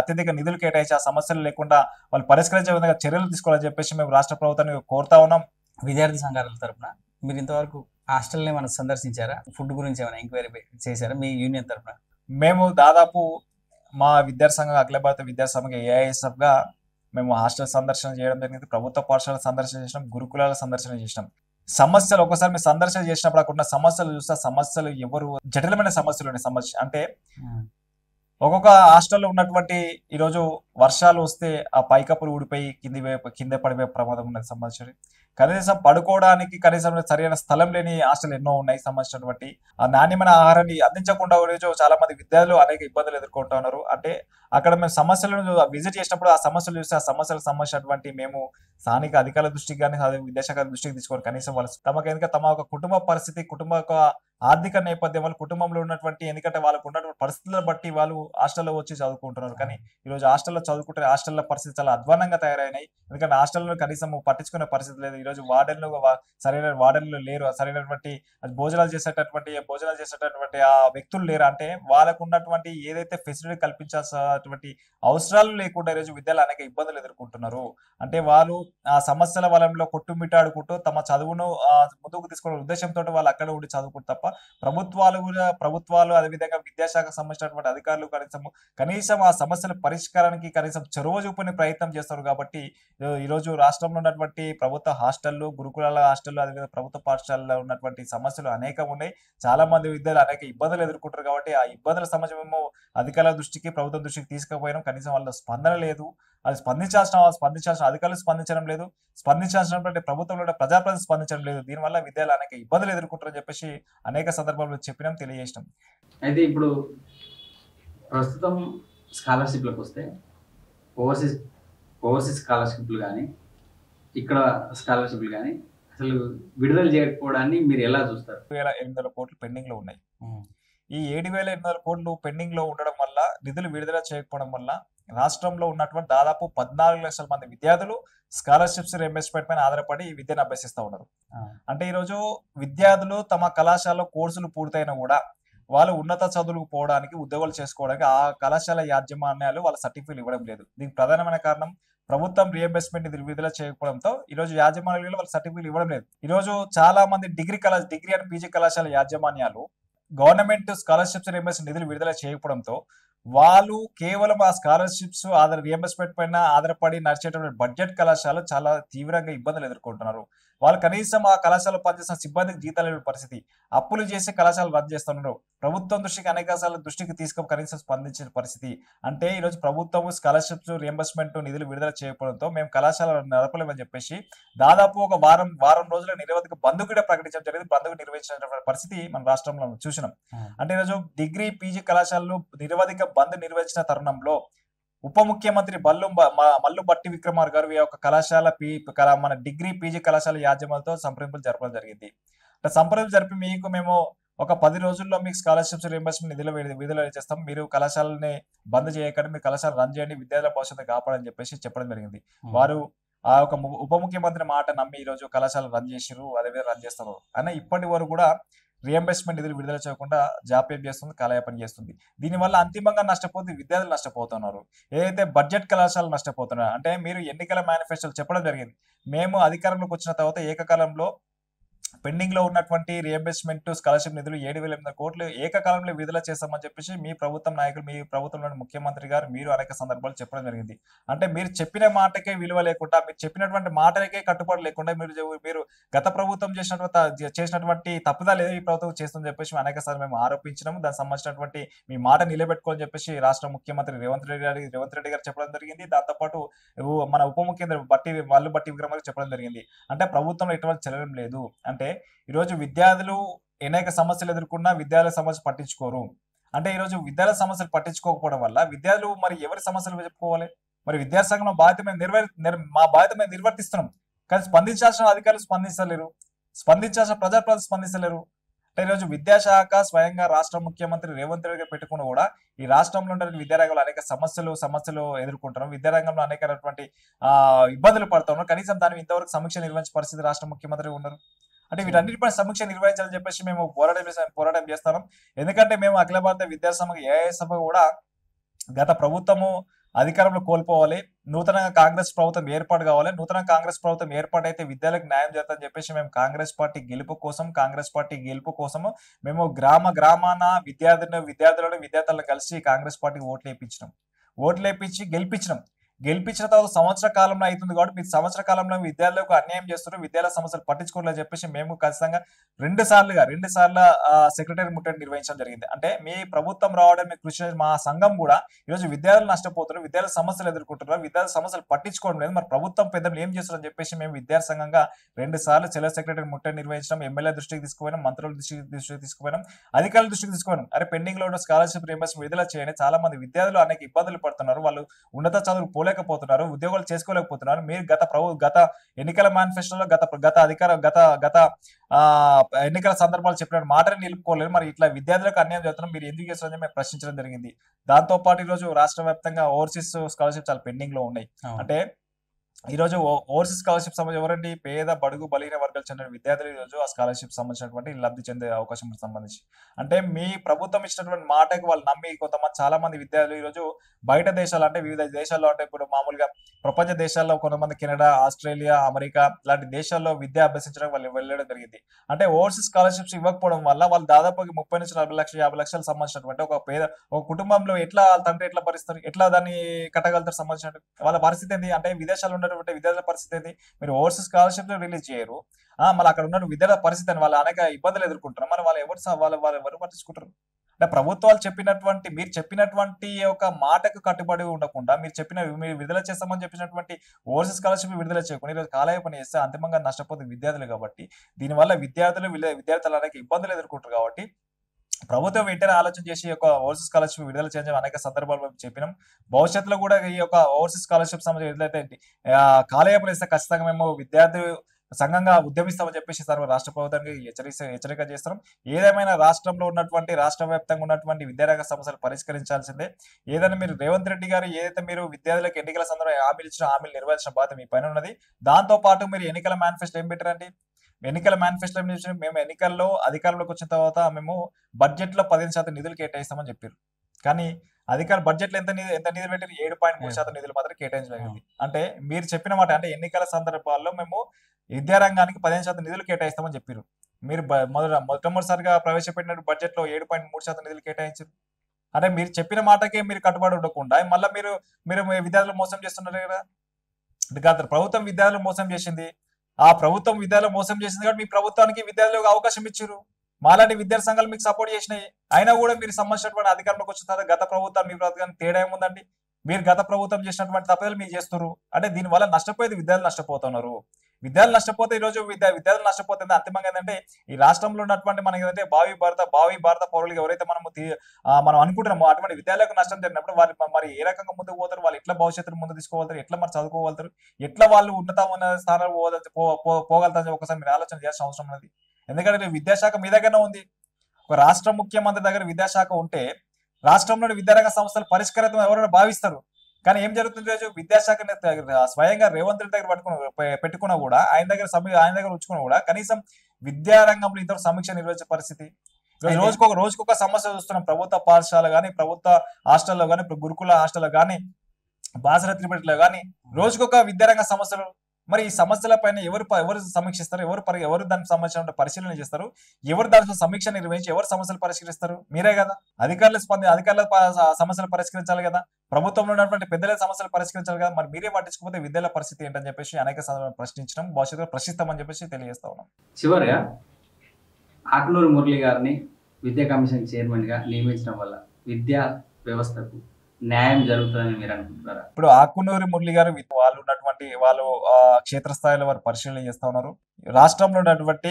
అత్యధిక నిధులు కేటాయించి ఆ సమస్యలు లేకుండా వాళ్ళు పరిష్కరించే విధంగా చర్యలు తీసుకోవాలని చెప్పేసి మేము రాష్ట్ర ప్రభుత్వాన్ని కోరుతా ఉన్నాం. విద్యార్థి సంఘాల తరపున మీరు ఇంతవరకు హాస్టల్ని ఏమైనా సందర్శించారా? ఫుడ్ గురించి ఏమైనా ఎంక్వైరీ చేశారా మీ యూనియన్ తరపున? మేము దాదాపు మా విద్యార్థి సంఘం, అఖిల భారత విద్యార్థి సంఘం ఏఐఎస్ఎఫ్ గా మేము హాస్టల్ సందర్శన చేయడం జరిగింది, ప్రభుత్వ పాఠశాల సందర్శన చేసినాం, గురుకులాల సందర్శన చేసినాం. సమస్యలు ఒకసారి మీరు సందర్శన చేసినప్పుడు అక్కడ ఉన్న సమస్యలు చూస్తే సమస్యలు ఎవరు జటిలమైన సమస్యలు ఉన్నాయి. సమస్య అంటే ఒక్కొక్క హాస్టల్లో ఉన్నటువంటి ఈరోజు వర్షాలు వస్తే ఆ పైకప్పులు ఊడిపోయి కింద పడిపోయే ప్రమాదం ఉన్నది సంబంధించి. కనీసం పడుకోవడానికి కనీసం సరైన స్థలం లేని హాస్టల్ ఎన్నో ఉన్నాయి సంబంధించినటువంటి. ఆ నాణ్యమైన ఆహారాన్ని అందించకుండా ఈరోజు చాలా మంది విద్యార్థులు అనేక ఇబ్బందులు ఎదుర్కొంటూ ఉన్నారు. అంటే అక్కడ మేము సమస్యలను విజిట్ చేసినప్పుడు ఆ సమస్యలు చూస్తే ఆ సమస్యలకు సంబంధించినటువంటి మేము స్థానిక అధికారుల దృష్టికి కానీ, విద్యాశాఖ దృష్టికి తీసుకొని కనీసం వాళ్ళు తమ ఒక కుటుంబ పరిస్థితి, కుటుంబ ఆర్థిక నేపథ్యం, వాళ్ళ కుటుంబంలో ఉన్నటువంటి, ఎందుకంటే వాళ్ళకు ఉన్నటువంటి పరిస్థితులను బట్టి వాళ్ళు హాస్టల్లో వచ్చి చదువుకుంటున్నారు. కానీ ఈరోజు హాస్టల్లో చదువుకుంటే హాస్టల్ల పరిస్థితి చాలా అధ్వానంగా తయారైనాయి. ఎందుకంటే హాస్టల్లో కనీసం పట్టించుకునే పరిస్థితి లేదు. ఈరోజు సరైన వార్డెన్లు లేరు, సరైనటువంటి భోజనాలు చేసేటటువంటి ఆ వ్యక్తులు లేరు. అంటే వాళ్ళకు ఉన్నటువంటి ఏదైతే ఫెసిలిటీ కల్పించాల్సినటువంటి అవసరాలు లేకుండా ఈరోజు విద్యార్థులు అనేక ఇబ్బందులు ఎదుర్కొంటున్నారు. అంటే వాళ్ళు ఆ సమస్యల వలంలో కొట్టుమిట్టాడుకుంటూ తమ చదువును ముందుకు తీసుకునే ఉద్దేశంతో వాళ్ళు అక్కడ ఉండి చదువుకుంటారు తప్ప ప్రభుత్వాలు అదేవిధంగా విద్యాశాఖకు సంబంధించినటువంటి అధికారులు కనీసం ఆ సమస్యల పరిష్కారానికి కనీసం చొరవ చూపునే ప్రయత్నం చేస్తారు. కాబట్టి ఈరోజు రాష్ట్రంలో ఉన్నటువంటి ప్రభుత్వ హాస్టళ్లు, గురుకులాల హాస్టళ్లు, అదేవిధంగా ప్రభుత్వ పాఠశాలలో ఉన్నటువంటి సమస్యలు అనేకం ఉన్నాయి. చాలా మంది విద్యార్థులు అనేక ఇబ్బందులు ఎదుర్కొంటారు. కాబట్టి ఆ ఇబ్బందుల సమస్య మేము అధికారుల దృష్టికి, ప్రభుత్వం దృష్టికి తీసుకుపోయినాం. కనీసం వాళ్ళ స్పందన లేదు. అది స్పందించాల్సిన అధికారులు స్పందించడం లేదు, స్పందించాల్సినటువంటి ప్రభుత్వంలో ప్రజాప్రతినిధులు స్పందించడం లేదు. దీనివల్ల విద్యార్థులు అనేక ఇబ్బందులు ఎదుర్కొంటారని చెప్పేసి అనేక సందర్భాల్లో చెప్పినాం, తెలియజేసినాం. అయితే ఇప్పుడు ప్రస్తుతం స్కాలర్షిప్లకు వస్తే ఓవర్సీస్ స్కాలర్షిప్లు కానీ, ఇక్కడ స్కాలర్షిప్లు కానీ అసలు విడుదల చేయకపోవడాన్ని మీరు ఎలా చూస్తారు? 7,800 కోట్లు పెండింగ్ లో ఉన్నాయి. ఈ 7,800 కోట్లు పెండింగ్ లో ఉండడం వల్ల, నిధులు విడుదల చేయకపోవడం వల్ల రాష్ట్రంలో ఉన్నటువంటి దాదాపు 14 లక్షల మంది విద్యార్థులు స్కాలర్షిప్స్ రియంబర్స్మెంట్ పైన ఆధారపడి ఈ విద్యను అభ్యసిస్తూ ఉన్నారు. అంటే ఈరోజు విద్యార్థులు తమ కళాశాలలో కోర్సులు పూర్తయినా కూడా వాళ్ళు ఉన్నత చదువులకు పోవడానికి, ఉద్యోగాలు చేసుకోవడానికి ఆ కళాశాల యాజమాన్యాలు వాళ్ళ సర్టిఫికేట్ ఇవ్వడం లేదు. దీనికి ప్రధానమైన కారణం ప్రభుత్వం రియంబర్స్మెంట్ నిధులు విడుదల చేయకపోవడంతో ఈరోజు యాజమాన్యాలు వాళ్ళ సర్టిఫికేట్ ఇవ్వడం లేదు. ఈరోజు చాలా మంది డిగ్రీ అండ్ పీజీ కళాశాల యాజమాన్యాలు గవర్నమెంట్ స్కాలర్షిప్స్ రియంబర్స్మెంట్ నిధులు విడుదల చేయకపోవడంతో వాళ్ళు కేవలం ఆ స్కాలర్షిప్స్ రియంబర్స్మెంట్ పైన ఆధారపడి నడిచేటువంటి బడ్జెట్ కళాశాల చాలా తీవ్రంగా ఇబ్బందులు ఎదుర్కొంటున్నారు. వాళ్ళు కనీసం ఆ కళాశాలలో పనిచేసిన సిబ్బందికి జీతాలు ఇవ్వని పరిస్థితి, అప్పులు చేసి కళాశాలలు రద్దు చేస్తున్నారు. ప్రభుత్వం దృష్టికి కనీసం స్పందించిన పరిస్థితి. అంటే ఈరోజు ప్రభుత్వం స్కాలర్షిప్స్ రియంబర్స్మెంట్ నిధులు విడుదల చేయకపోవడంతో మేము కళాశాలలు నడపలేమని చెప్పేసి దాదాపు ఒక వారం రోజుల నిరవధిక బంద్ కూడా ప్రకటించడం జరిగింది. బంద్ నిర్వహించిన పరిస్థితి మన రాష్ట్రంలో చూసినాం. అంటే ఈరోజు డిగ్రీ పీజీ కళాశాలలు నిరవధిక బంద్ నిర్వహించిన తరుణంలో ఉప ముఖ్యమంత్రి మల్లు బట్టి విక్రమార్ గారు ఈ యొక్క కళాశాల మన డిగ్రీ పీజీ కళాశాల యాజమాన్యాలతో సంప్రదింపులు జరపడం జరిగింది. సంప్రదింపులు జరిపి మేము ఒక 10 రోజుల్లో మీకు స్కాలర్షిప్స్ రియంబర్స్మెంట్ నిధులు విడుదల చేస్తాం, మీరు కళాశాలని బంద్ చేయకండి, మీ కళాశాల రన్ చేయండి, విద్యార్థుల భవిష్యత్తు కాపాడని చెప్పేసి చెప్పడం జరిగింది. వారు ఆ ఒక ఉప ముఖ్యమంత్రి మాట నమ్మి ఈ రోజు కళాశాల రన్ చేసిరు, అదేవిధంగా రన్ చేస్తారు అని ఇప్పటి వరకు కూడా రియంబర్స్మెంట్ నిధులు విడుదల చేయకుండా జాప్యం చేస్తుంది, కాలయాపన చేస్తుంది. దీనివల్ల అంతిమంగా నష్టపోతే విద్యార్థులు నష్టపోతున్నారు. ఏదైతే బడ్జెట్ కళాశాలలు నష్టపోతున్నారు అంటే మీరు ఎన్నికల మేనిఫెస్టోలు చెప్పడం జరిగింది, మేము అధికారంలోకి వచ్చిన తర్వాత ఏకకాలంలో పెండింగ్ లో ఉన్నటువంటి రియంబర్స్మెంట్ స్కాలర్షిప్ నిధులు 7,800 కోట్లు ఏకకాలంలో విడుదల చేస్తామని చెప్పేసి మీ ప్రభుత్వం నాయకులు, మీ ప్రభుత్వంలోని ముఖ్యమంత్రి గారు మీరు అనేక సందర్భాలు చెప్పడం జరిగింది. అంటే మీరు చెప్పిన మాటకే విలువ లేకుండా, మీరు చెప్పినటువంటి మాటలకే కట్టుబడి లేకుండా మీరు గత ప్రభుత్వం చేసినటువంటి తప్పుదాలు ఏదో ఈ ప్రభుత్వం చేస్తుందని చెప్పేసి అనేక సార్లు మేము ఆరోపించినాము. దానికి సంబంధించినటువంటి మీ మాట నిలబెట్టుకోని చెప్పేసి రాష్ట్ర ముఖ్యమంత్రి రేవంత్ రెడ్డి గారు చెప్పడం జరిగింది. దాంతోపాటు మన ఉప ముఖ్యమంత్రి మల్లు బట్టి విక్రమార్క చెప్పడం జరిగింది. అంటే ప్రభుత్వంలో ఎటువంటి చలనం లేదు. అంటే ఈరోజు విద్యార్థులు అనేక సమస్యలు ఎదుర్కొన్నా విద్యార్థుల సమస్య పట్టించుకోరు. అంటే ఈరోజు విద్యార్థుల సమస్యలు పట్టించుకోకపోవడం వల్ల విద్యార్థులు మరి ఎవరి సమస్యలు చెప్పుకోవాలి? మరి విద్యార్థి సంఘంలో మా బాధ్యత మేము నిర్వర్తిస్తున్నాం, కానీ స్పందించాల్సిన అధికారులు స్పందించలేరు, స్పందించాల్సిన ప్రజాప్రతినిధులు స్పందించలేరు. అంటే ఈరోజు విద్యాశాఖ స్వయంగా రాష్ట్ర ముఖ్యమంత్రి రేవంత్ రెడ్డి పెట్టుకుని కూడా ఈ రాష్ట్రంలో ఉండే విద్యారంగంలో అనేక సమస్యలు ఎదుర్కొంటున్నారు, విద్యారంగంలో అనేకటువంటి ఇబ్బందులు పడుతున్నారు. కనీసం దాన్ని ఇంతవరకు సమీక్ష నిర్వహించే పరిస్థితి రాష్ట్ర ముఖ్యమంత్రి ఉన్నారు. అంటే వీటన్నిటిపై సమీక్ష నిర్వహించాలని చెప్పేసి మేము పోరాటం చేస్తాం. ఎందుకంటే మేము అఖిల భారత విద్యార్థి సభ ఏఐఎస్ సభ కూడా గత ప్రభుత్వము అధికారంలో కోల్పోవాలి, నూతనంగా కాంగ్రెస్ ప్రభుత్వం ఏర్పాటు కావాలి, నూతన కాంగ్రెస్ ప్రభుత్వం ఏర్పాటైతే విద్యార్థులకు న్యాయం చేస్తామని చెప్పేసి మేము కాంగ్రెస్ పార్టీ గెలుపు కోసము మేము గ్రామాన విద్యార్థులను కలిసి కాంగ్రెస్ పార్టీకి ఓట్లు వేయించి గెలిపించిన తర్వాత సంవత్సర కాలంలో అవుతుంది కాబట్టి మీరు సంవత్సర కాలంలో విద్యార్థులకు అన్యాయం చేస్తున్నారు, విద్యార్థుల సమస్యలు పట్టించుకోవాలని చెప్పేసి మేము ఖచ్చితంగా రెండు సార్లు సెక్రటరీ ముట్టడి నిర్వహించడం జరిగింది. అంటే మీ ప్రభుత్వం రావడం మీ కృషి మా సంఘం కూడా ఈరోజు విద్యార్థులు నష్టపోతున్నారు, విద్యార్థుల సమస్యలు ఎదుర్కొంటున్నారు, విద్యార్థుల సమస్యలు పట్టించుకోవడం లేదు, మరి ప్రభుత్వం పెద్దలు ఏం చేస్తున్నారని చెప్పేసి మేము విద్యార్థి సంఘంగా 2 సార్లు సెక్రటరీ ముట్టడి నిర్వహించడం, ఎమ్మెల్యే దృష్టికి తీసుకుపోయినాం, మంత్రుల దృష్టికి తీసుకుపోయినాం, అధికారుల దృష్టికి తీసుకుపోయినాం. అరే పెండింగ్ లో ఉన్న స్కాలర్షిప్ రియంబర్స్మెంట్ విడుదల చేయండి, చాలా మంది విద్యార్థులు అనేక ఇబ్బందులు పడుతున్నారు, వాళ్ళు ఉన్నత చదువులు పోలేకపోతున్నారు, ఉద్యోగాలు చేసుకోలేకపోతున్నారు. మీరు గత ఎన్నికల మేనిఫెస్టోలో గత ఎన్నికల సందర్భాలు చెప్పిన మాటని నిలుపుకోలేదు, మరి ఇట్లా విద్యార్థులకు అన్యాయం చేస్తున్నాం, మీరు ఎందుకు చేస్తున్నారని మేము ప్రశ్నించడం జరిగింది. దాంతో పాటు ఈరోజు రాష్ట్ర వ్యాప్తంగా ఓవర్సీస్ స్కాలర్షిప్ చాలా పెండింగ్ లో ఉన్నాయి. అంటే ఈరోజు ఓవర్సీస్ స్కాలర్షిప్ సంబంధించి ఎవరండి పేద బడుగు బలహీన వర్గాలు చెందిన విద్యార్థులు ఈరోజు ఆ స్కాలర్షిప్ సంబంధించినటువంటి లబ్ధి చెందే అవకాశం సంబంధించి అంటే మీ ప్రభుత్వం ఇచ్చినటువంటి మాటకు వాళ్ళు నమ్మి చాలా మంది విద్యార్థులు ఈరోజు బయట దేశాలు అంటే వివిధ దేశాల్లో అంటే ఇప్పుడు మామూలుగా ప్రపంచ దేశాల్లో కొంతమంది కెనడా, ఆస్ట్రేలియా, అమెరికా లాంటి దేశాల్లో విద్య అభ్యసించడానికి వాళ్ళు వెళ్ళడం జరిగింది. అంటే ఓవర్సీస్ స్కాలర్షిప్స్ ఇవ్వకపోవడం వల్ల వాళ్ళు దాదాపు 30 నుంచి 40 లక్షలు 50 లక్షలకు సంబంధించినటువంటి ఒక కుటుంబంలో ఎట్లా తండ్రి ఎట్లా భరిస్తారు, ఎట్లా దాన్ని కట్టగలుగుతారు సంబంధించిన వాళ్ళ పరిస్థితి ఏంటి? అంటే విదేశాల్లో ఉన్నటువంటి విద్యార్థుల పరిస్థితి ఏంటి? మీరు ఓవర్సీస్ స్కాలర్షిప్ రిలీజ్ చేయరు, మళ్ళీ అక్కడ ఉన్న విద్యార్థుల పరిస్థితి అని వాళ్ళు అనేక ఇబ్బందులు ఎదుర్కొంటారు, మరి వాళ్ళు ఎవరు పట్టించుకుంటారు? అంటే ప్రభుత్వాలు మీరు చెప్పినటువంటి ఒక మాటకు కట్టుబడి ఉండకుండా మీరు విడుదల చేస్తామని చెప్పినటువంటి ఓవర్సీస్ స్కాలర్షిప్ విడుదల చేయకుండా ఈరోజు కాలయాపన చేస్తే అంతిమంగా నష్టపోతుంది విద్యార్థులు. కాబట్టి దీనివల్ల విద్యార్థులు అనేక ఇబ్బందులు ఎదుర్కొంటారు. కాబట్టి ప్రభుత్వం వెంటనే ఆలోచన చేసి ఒక ఓవర్సీస్ స్కాలర్షిప్ విడుదల చేయడం అనేక సందర్భాలు మేము చెప్పినాం. భవిష్యత్తులో కూడా ఈ యొక్క ఓవర్సీస్ స్కాలర్షిప్ సంబంధించి విడుదలైతే కాలయాపన చేస్తే ఖచ్చితంగా మేము విద్యార్థి సంఘంగా ఉద్యమిస్తామని చెప్పేసి రాష్ట్ర ప్రభుత్వానికి హెచ్చరిక చేస్తున్నాం. ఏదేమైనా రాష్ట్రంలో ఉన్నటువంటి రాష్ట్ర వ్యాప్తంగా ఉన్నటువంటి విద్యారంగ సమస్యలు పరిష్కరించాల్సిందే. ఏదైనా మీరు రేవంత్ రెడ్డి గారు ఏదైతే మీరు విద్యార్థులకు ఎన్నికల సందర్భంగా హామీలు నిర్వహించిన బాధ్యత మీ పైన ఉన్నది. దాంతో పాటు మీరు ఎన్నికల మేనిఫెస్టో ఏం పెట్టారండి? ఎన్నికల మేనిఫెస్టో మేము ఎన్నికల్లో అధికారంలోకి వచ్చిన తర్వాత మేము బడ్జెట్ లో 15% నిధులు కేటాయిస్తామని చెప్పారు. కానీ బడ్జెట్ లో ఎంత నిధులు పెట్టారు? 7.3% నిధులు మాత్రం కేటాయించలేదు. అంటే మీరు చెప్పిన మాట అంటే ఎన్నికల సందర్భాల్లో మేము విద్యారంగానికి 15% నిధులు కేటాయిస్తామని చెప్పారు. మీరు మొట్టమొదటిసారిగా ప్రవేశపెట్టిన బడ్జెట్ లో 7.3% నిధులు కేటాయించారు. అంటే మీరు చెప్పిన మాటకే మీరు కట్టుబడి ఉండకుండా మళ్ళీ మీరు విద్యార్థులు మోసం చేస్తున్నారు కదా. గత ప్రభుత్వం విద్యార్థులు మోసం చేసింది, ఆ ప్రభుత్వం విద్యార్థులు మోసం చేసింది కాబట్టి మీ ప్రభుత్వానికి విద్యార్థులకు అవకాశం ఇచ్చారు. మాలాంటి విద్యార్థి సంఘాలు మీకు సపోర్ట్ చేసినాయి. అయినా కూడా మీరు సంబంధించినటువంటి అధికారంలోకి వచ్చిన తర్వాత గత ప్రభుత్వం మీ ప్రభుత్వం తేడా ఏముందండి? మీరు గత ప్రభుత్వం చేసినటువంటి తప్పులు మీరు చేస్తున్నారు అంటే దీనివల్ల నష్టపోయేది విద్యార్థులు నష్టపోతున్నారు. విద్యార్థులు నష్టపోతే ఈ రోజు విద్యార్థులు నష్టపోతుంది. అంతిమంగా ఏంటంటే ఈ రాష్ట్రంలో ఉన్నటువంటి మనకి ఏంటంటే భావి భారత పౌరులు ఎవరైతే మనం అనుకుంటున్నామో అటువంటి విద్యార్థులకు నష్టం జరిగినప్పుడు వారి మరి ఏ రకంగా ముందుకు పోతారు, వాళ్ళు ఎట్లా భవిష్యత్తును ముందు తీసుకోగలుగుతారు, ఎట్లా మరి చదువుకోగలుగుతారు, ఎట్లా వాళ్ళు ఉన్నత స్థానాలు పోగలుగుతారని ఒకసారి మీరు ఆలోచన చేయాల్సిన అవసరం ఉన్నది. ఎందుకంటే విద్యాశాఖ మీ దగ్గరనే ఉంది. ఒక రాష్ట్ర ముఖ్యమంత్రి దగ్గర విద్యాశాఖ ఉంటే రాష్ట్రంలోని విద్యారంగ సంస్థలు పరిష్కరితం ఎవరైనా భావిస్తారు. కానీ ఏం జరుగుతుంది రోజు విద్యాశాఖ స్వయంగా రేవంత్ రెడ్డి దగ్గర పెట్టుకున్నా కూడా ఆయన దగ్గర ఉంచుకున్నా కూడా కనీసం విద్యారంగంలో ఇంత సమీక్ష నిర్వహించే పరిస్థితి. రోజుకొక సమస్య చూస్తున్నాం. ప్రభుత్వ పాఠశాల గానీ, ప్రభుత్వ హాస్టల్లో గానీ, గురుకుల హాస్టల్లో గానీ, బాసర త్రిపేటలో గానీ రోజుకొక విద్యారంగ సమస్యలు. మరి ఈ సమస్యల పైన ఎవరు సమీక్షిస్తారు, ఎవరు దానికి సంబంధించిన పరిశీలన చేస్తారు, ఎవరు దాని సమీక్ష నిర్వహించి ఎవరు సమస్యలు పరిష్కరిస్తారు? మీరే కదా. అధికారుల సమస్యలు పరిష్కరించాలి కదా, ప్రభుత్వంలో ఉన్నటువంటి పెద్దల సమస్యలు పరిష్కరించాలి కదా. మరి మీరే పట్టించుకోకపోతే విద్యాల పరిస్థితి ఏంటని చెప్పేసి అనేక సందర్భాలు ప్రశ్నించడం, భవిష్యత్తులో ప్రశ్నిస్తామని చెప్పేసి తెలియజేస్తా ఉన్నాం. చివరిగా ఆకునూరి మురళి గారిని విద్యా కమిషన్ చైర్మన్ గా నియమించడం వల్ల విద్యా వ్యవస్థకు న్యాయం జరుగుతుందని మీరు అనుకుంటున్నారా? ఇప్పుడు ఆకునూరి మురళి గారు వాళ్ళు క్షేత్రస్థాయిలో వారు పరిశీలన చేస్తా ఉన్నారు. రాష్ట్రంలో ఉన్నటువంటి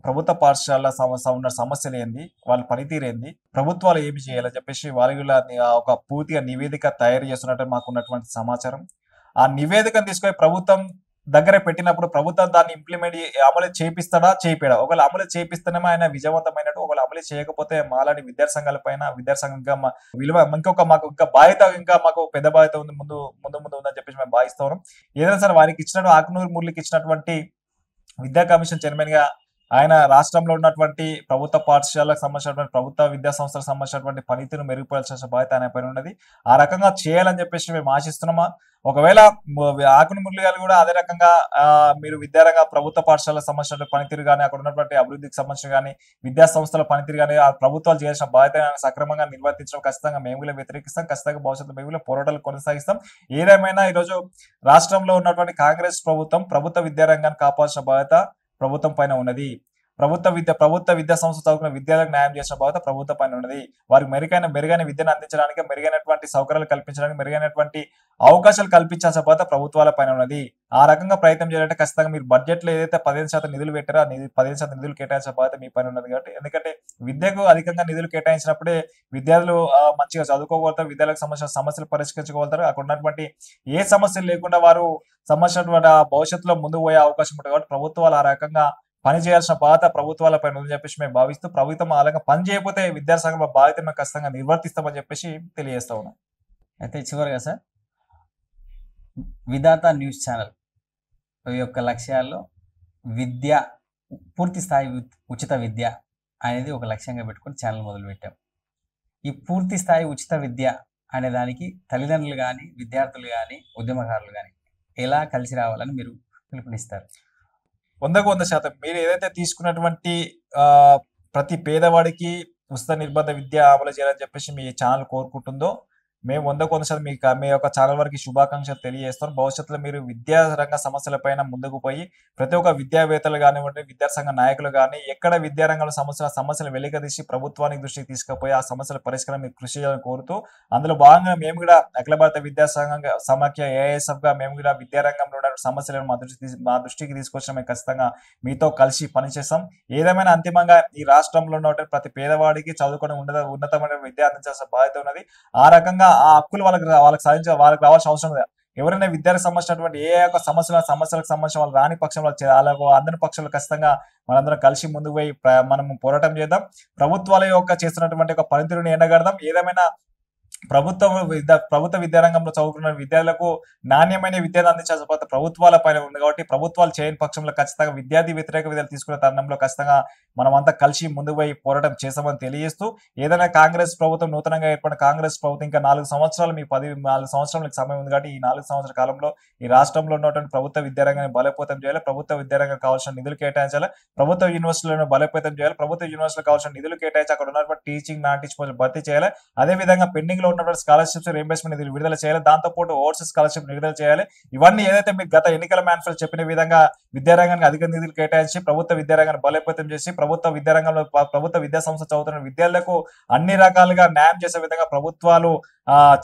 ప్రభుత్వ పాఠశాల ఉన్న సమస్యలు ఏంది, వాళ్ళ పనితీరు ఏంది, ప్రభుత్వాలు ఏమి చేయాలని చెప్పేసి వాళ్ళ ఒక పూర్తిగా నివేదిక తయారు చేస్తున్నట్టు మాకున్నటువంటి సమాచారం. ఆ నివేదికను తీసుకొని ప్రభుత్వం దగ్గర పెట్టినప్పుడు ప్రభుత్వం దాన్ని అమలు చేపిస్తాడా చేయిపోయాడా? ఒకవేళ అమలు చేపిస్తేనే ఆయన విజయవంతమైనట్టు, ఒకవేళ అమలు చేయకపోతే మాలాంటి విద్యార్థి సంఘాల పైన విద్యార్థి విలువ మాకు ఇంకా బాధ్యత, ఇంకా మాకు పెద్ద బాధ్యత ఉంది ముందు ఉందని చెప్పేసి మేము భావిస్తా ఉన్నాం. ఏదైనా సరే వారికి ఇచ్చినట్టు ఆకునూరి మురళికి ఇచ్చినటువంటి విద్యా కమిషన్ చైర్మన్ గా ఆయన రాష్ట్రంలో ఉన్నటువంటి ప్రభుత్వ పాఠశాలకు సంబంధించినటువంటి ప్రభుత్వ విద్యా సంస్థలకు సంబంధించినటువంటి పనితీరును మెరుగుపరచాల్సిన బాధ్యత ఆయన పైన ఉన్నది. ఆ రకంగా చేయాలని చెప్పేసి మేము ఆశిస్తున్నామా. ఒకవేళ ఆకునూరి మురళి గారు కూడా అదే రకంగా మీరు విద్యారంగ ప్రభుత్వ పాఠశాలకు సంబంధించిన పనితీరు కానీ, అక్కడ ఉన్నటువంటి అభివృద్ధికి సంబంధించిన కానీ, విద్యా సంస్థల పనితీరు కానీ ఆ ప్రభుత్వాలు చేయాల్సిన బాధ్యత సక్రమంగా నిర్వర్తించడం ఖచ్చితంగా మేము కూడా వ్యతిరేకిస్తాం. ఖచ్చితంగా భవిష్యత్తు మేము కూడా పోరాటాలు కొనసాగిస్తాం. ఏదేమైనా ఈ రోజు రాష్ట్రంలో ఉన్నటువంటి కాంగ్రెస్ ప్రభుత్వం ప్రభుత్వ విద్యారంగాన్ని కాపాడాల్సిన బాధ్యత ప్రభుత్వం పైన ఉన్నది. ప్రభుత్వ విద్యా సంస్థ చదువుకున్న విద్యార్థులకు న్యాయం చేసిన బాధ్యత ప్రభుత్వం పైన ఉన్నది. వారికి మెరుగైన విద్యను అందించడానికి, మెరుగైనటువంటి సౌకర్యాలు కల్పించడానికి, మెరుగైనటువంటి అవకాశాలు కల్పించాల్సిన బాధ్యత ప్రభుత్వాల పైన ఉన్నది. ఆ రకంగా ప్రయత్నం చేయాలంటే ఖచ్చితంగా మీరు బడ్జెట్ లో ఏదైతే 15% నిధులు పెట్టారో 15% నిధులు కేటాయించిన బాధ్యత మీ పైన ఉన్నది. కాబట్టి ఎందుకంటే విద్యకు అధికంగా నిధులు కేటాయించినప్పుడే విద్యార్థులు మంచిగా చదువుకోగలుగుతారు, విద్యార్థులకు సంబంధించిన సమస్యలు పరిష్కరించుకోగలుగుతారు. అక్కడ ఉన్నటువంటి ఏ సమస్యలు లేకుండా వారు సంబంధించినటువంటి భవిష్యత్తులో ముందుకు పోయే అవకాశం ఉంటుంది. కాబట్టి ప్రభుత్వాలు ఆ రకంగా పని చేయాల్సిన బాధ్యత ప్రభుత్వాల పైన ఉందని చెప్పేసి మేము భావిస్తూ, ప్రభుత్వం అలాగే పని చేయకపోతే విద్యార్థి సంఘం బాధ్యత మేము ఖచ్చితంగా నిర్వర్తిస్తామని చెప్పేసి తెలియజేస్తా ఉన్నాం. అయితే చివరిగా సార్, విధాత న్యూస్ ఛానల్ యొక్క లక్ష్యాల్లో విద్య, పూర్తి స్థాయి ఉచిత విద్య అనేది ఒక లక్ష్యంగా పెట్టుకొని ఛానల్ మొదలుపెట్టాం. ఈ పూర్తి స్థాయి ఉచిత విద్య అనే దానికి తల్లిదండ్రులు కానీ, విద్యార్థులు కానీ, ఉద్యమకారులు కానీ ఎలా కలిసి రావాలని మీరు పిలుపునిస్తారు? 100% మీరు ఏదైతే తీసుకున్నటువంటి ప్రతి పేదవాడికి ఉచిత నిర్బంధ విద్య అమలు చేయాలని చెప్పేసి మీ ఛానల్ కోరుకుంటుందో మేము 100% మీ యొక్క ఛానల్ వారికి శుభాకాంక్షలు తెలియజేస్తాం. భవిష్యత్తులో మీరు విద్యా రంగ సమస్యలపైన ముందుకు పోయి ప్రతి ఒక్క విద్యావేత్తలు కానివ్వండి, విద్యాసంఘ నాయకులు కానీ ఎక్కడ విద్యారంగంలో సమస్యలు వెలికితీసి ప్రభుత్వానికి దృష్టికి తీసుకుపోయి ఆ సమస్యల పరిష్కారం మీరు కృషి చేయాలని కోరుతూ, అందులో భాగంగా మేము కూడా అఖిల భారత విద్యాసంఘ సమాఖ్య AISF గా మేము కూడా విద్యారంగంలో ఉన్న సమస్యలను మా దృష్టికి తీసుకొచ్చిన మేము ఖచ్చితంగా మీతో కలిసి పనిచేస్తాం. ఏదేమైనా అంతిమంగా ఈ రాష్ట్రంలో ఉన్న ప్రతి పేదవాడికి చదువుకొని ఉన్నతమైన విద్య అందించాల్సిన బాధ్యత ఉన్నది. ఆ రకంగా ఆ హక్కులు వాళ్ళకి రావాల్సిన అవసరం లేదు. ఎవరైనా విద్యార్థి సంబంధించినటువంటి ఏ యొక్క సమస్యలకు సంబంధించిన వాళ్ళు రాని పక్షంలో అందరి పక్షంలో ఖచ్చితంగా మనందరం కలిసి ముందుకు పోయి మనం పోరాటం చేద్దాం. ప్రభుత్వాల యొక్క చేస్తున్నటువంటి ఒక పనితీరుని ఎండగడదాం. ఏదేమైనా ప్రభుత్వ విద్యారంగంలో చదువుకున్న విద్యార్థులకు నాణ్యమైన విద్యను అందించాల్సిన బాధ్యత ప్రభుత్వాల పైన ఉంది. కాబట్టి ప్రభుత్వాలు చేయని పక్షంలో ఖచ్చితంగా విద్యార్థి వ్యతిరేక విద్యలు తీసుకునే తరుణంలో ఖచ్చితంగా మనమంతా కలిసి ముందుకు పోయి పోరాటం చేస్తామని తెలియజేస్తూ, ఏదైనా కాంగ్రెస్ ప్రభుత్వం నూతనంగా ఏర్పడిన కాంగ్రెస్ ప్రభుత్వం ఇంకా 4 సంవత్సరాలు 4 సంవత్సరాలకు సమయం ఉంది. కాబట్టి ఈ 4 సంవత్సరాల కాలంలో ఈ రాష్ట్రంలో ఉన్నటువంటి ప్రభుత్వ విద్యారంగాన్ని బలోపేతం చేయాలి, ప్రభుత్వ విద్యారంగం కావాల్సిన నిధులు కేటాయించాలి, ప్రభుత్వ యూనివర్సిటీలను బలోపేతం చేయాలి, ప్రభుత్వ యూనివర్సిటీలకు కావాల్సిన నిధులు కేటాయించి అక్కడ ఉన్నటువంటి టీచింగ్ నాన్ టీచింగ్ భర్తీ చేయాలి. అదేవిధంగా పెండింగ్ లో ఉన్నటువంటి స్కాలర్షిప్స్ రీయింబర్స్మెంట్ నిధులు విడుదల చేయాలి, దాంతోపాటు ఓవర్సీస్ స్కాలర్షిప్ విడుదల చేయాలి. ఇవన్నీ ఏదైతే మీరు గత ఎన్నికల మేనిఫెస్టో చెప్పిన విధంగా విద్యారంగానికి అధిక నిధులు కేటాయించి ప్రభుత్వ విద్యారంగాన్ని బలోపేతం చేసి ప్రభుత్వ విద్యారంగంలో ప్రభుత్వ విద్యా సంస్థ చదువుతున్న విద్యార్థులకు అన్ని రకాలుగా న్యాయం చేసే విధంగా ప్రభుత్వాలు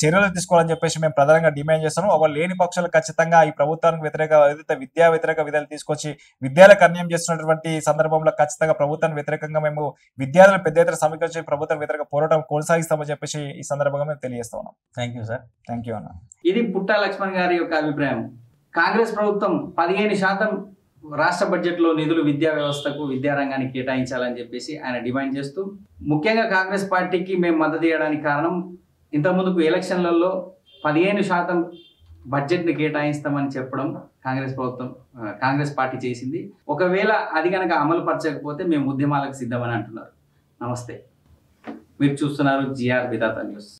చర్యలు తీసుకోవాలని చెప్పేసి మేము ప్రధానంగా డిమాండ్ చేస్తాము. ఒకవేళ లేని పక్షాలు ఖచ్చితంగా ఈ ప్రభుత్వానికి వ్యతిరేక ఏదైతే విద్యా వ్యతిరేక విధాలు తీసుకొచ్చి విద్యాలకు అన్యాయం చేస్తున్నటువంటి సందర్భంలో ఖచ్చితంగా ప్రభుత్వానికి వ్యతిరేకంగా మేము విద్యార్థులు పెద్ద ఎత్తున సమీకరించి ప్రభుత్వ వ్యతిరేక పోరాటం కొనసాగిస్తామని చెప్పేసి ఈ సందర్భంగా మేము తెలియజేస్తా ఉన్నాం. Thank you sir. Thank you అన్న. ఇది పుట్టా లక్ష్మణ్ గారి యొక్క అభిప్రాయం. కాంగ్రెస్ ప్రభుత్వం 15% రాష్ట్ర బడ్జెట్లో నిధులు విద్యా వ్యవస్థకు విద్యారంగానికి కేటాయించాలని చెప్పేసి ఆయన డిమాండ్ చేస్తూ, ముఖ్యంగా కాంగ్రెస్ పార్టీకి మేము మద్దతు ఇవ్వడానికి కారణం ఇంతకుముందుకు ఎలక్షన్లలో 15% బడ్జెట్ని కేటాయిస్తామని చెప్పడం కాంగ్రెస్ పార్టీ చేసింది. ఒకవేళ అది కనుక అమలు పరచకపోతే మేము ఉద్యమాలకు సిద్ధమని అంటున్నారు. నమస్తే, మీరు చూస్తున్నారు జిఆర్ విధాత న్యూస్.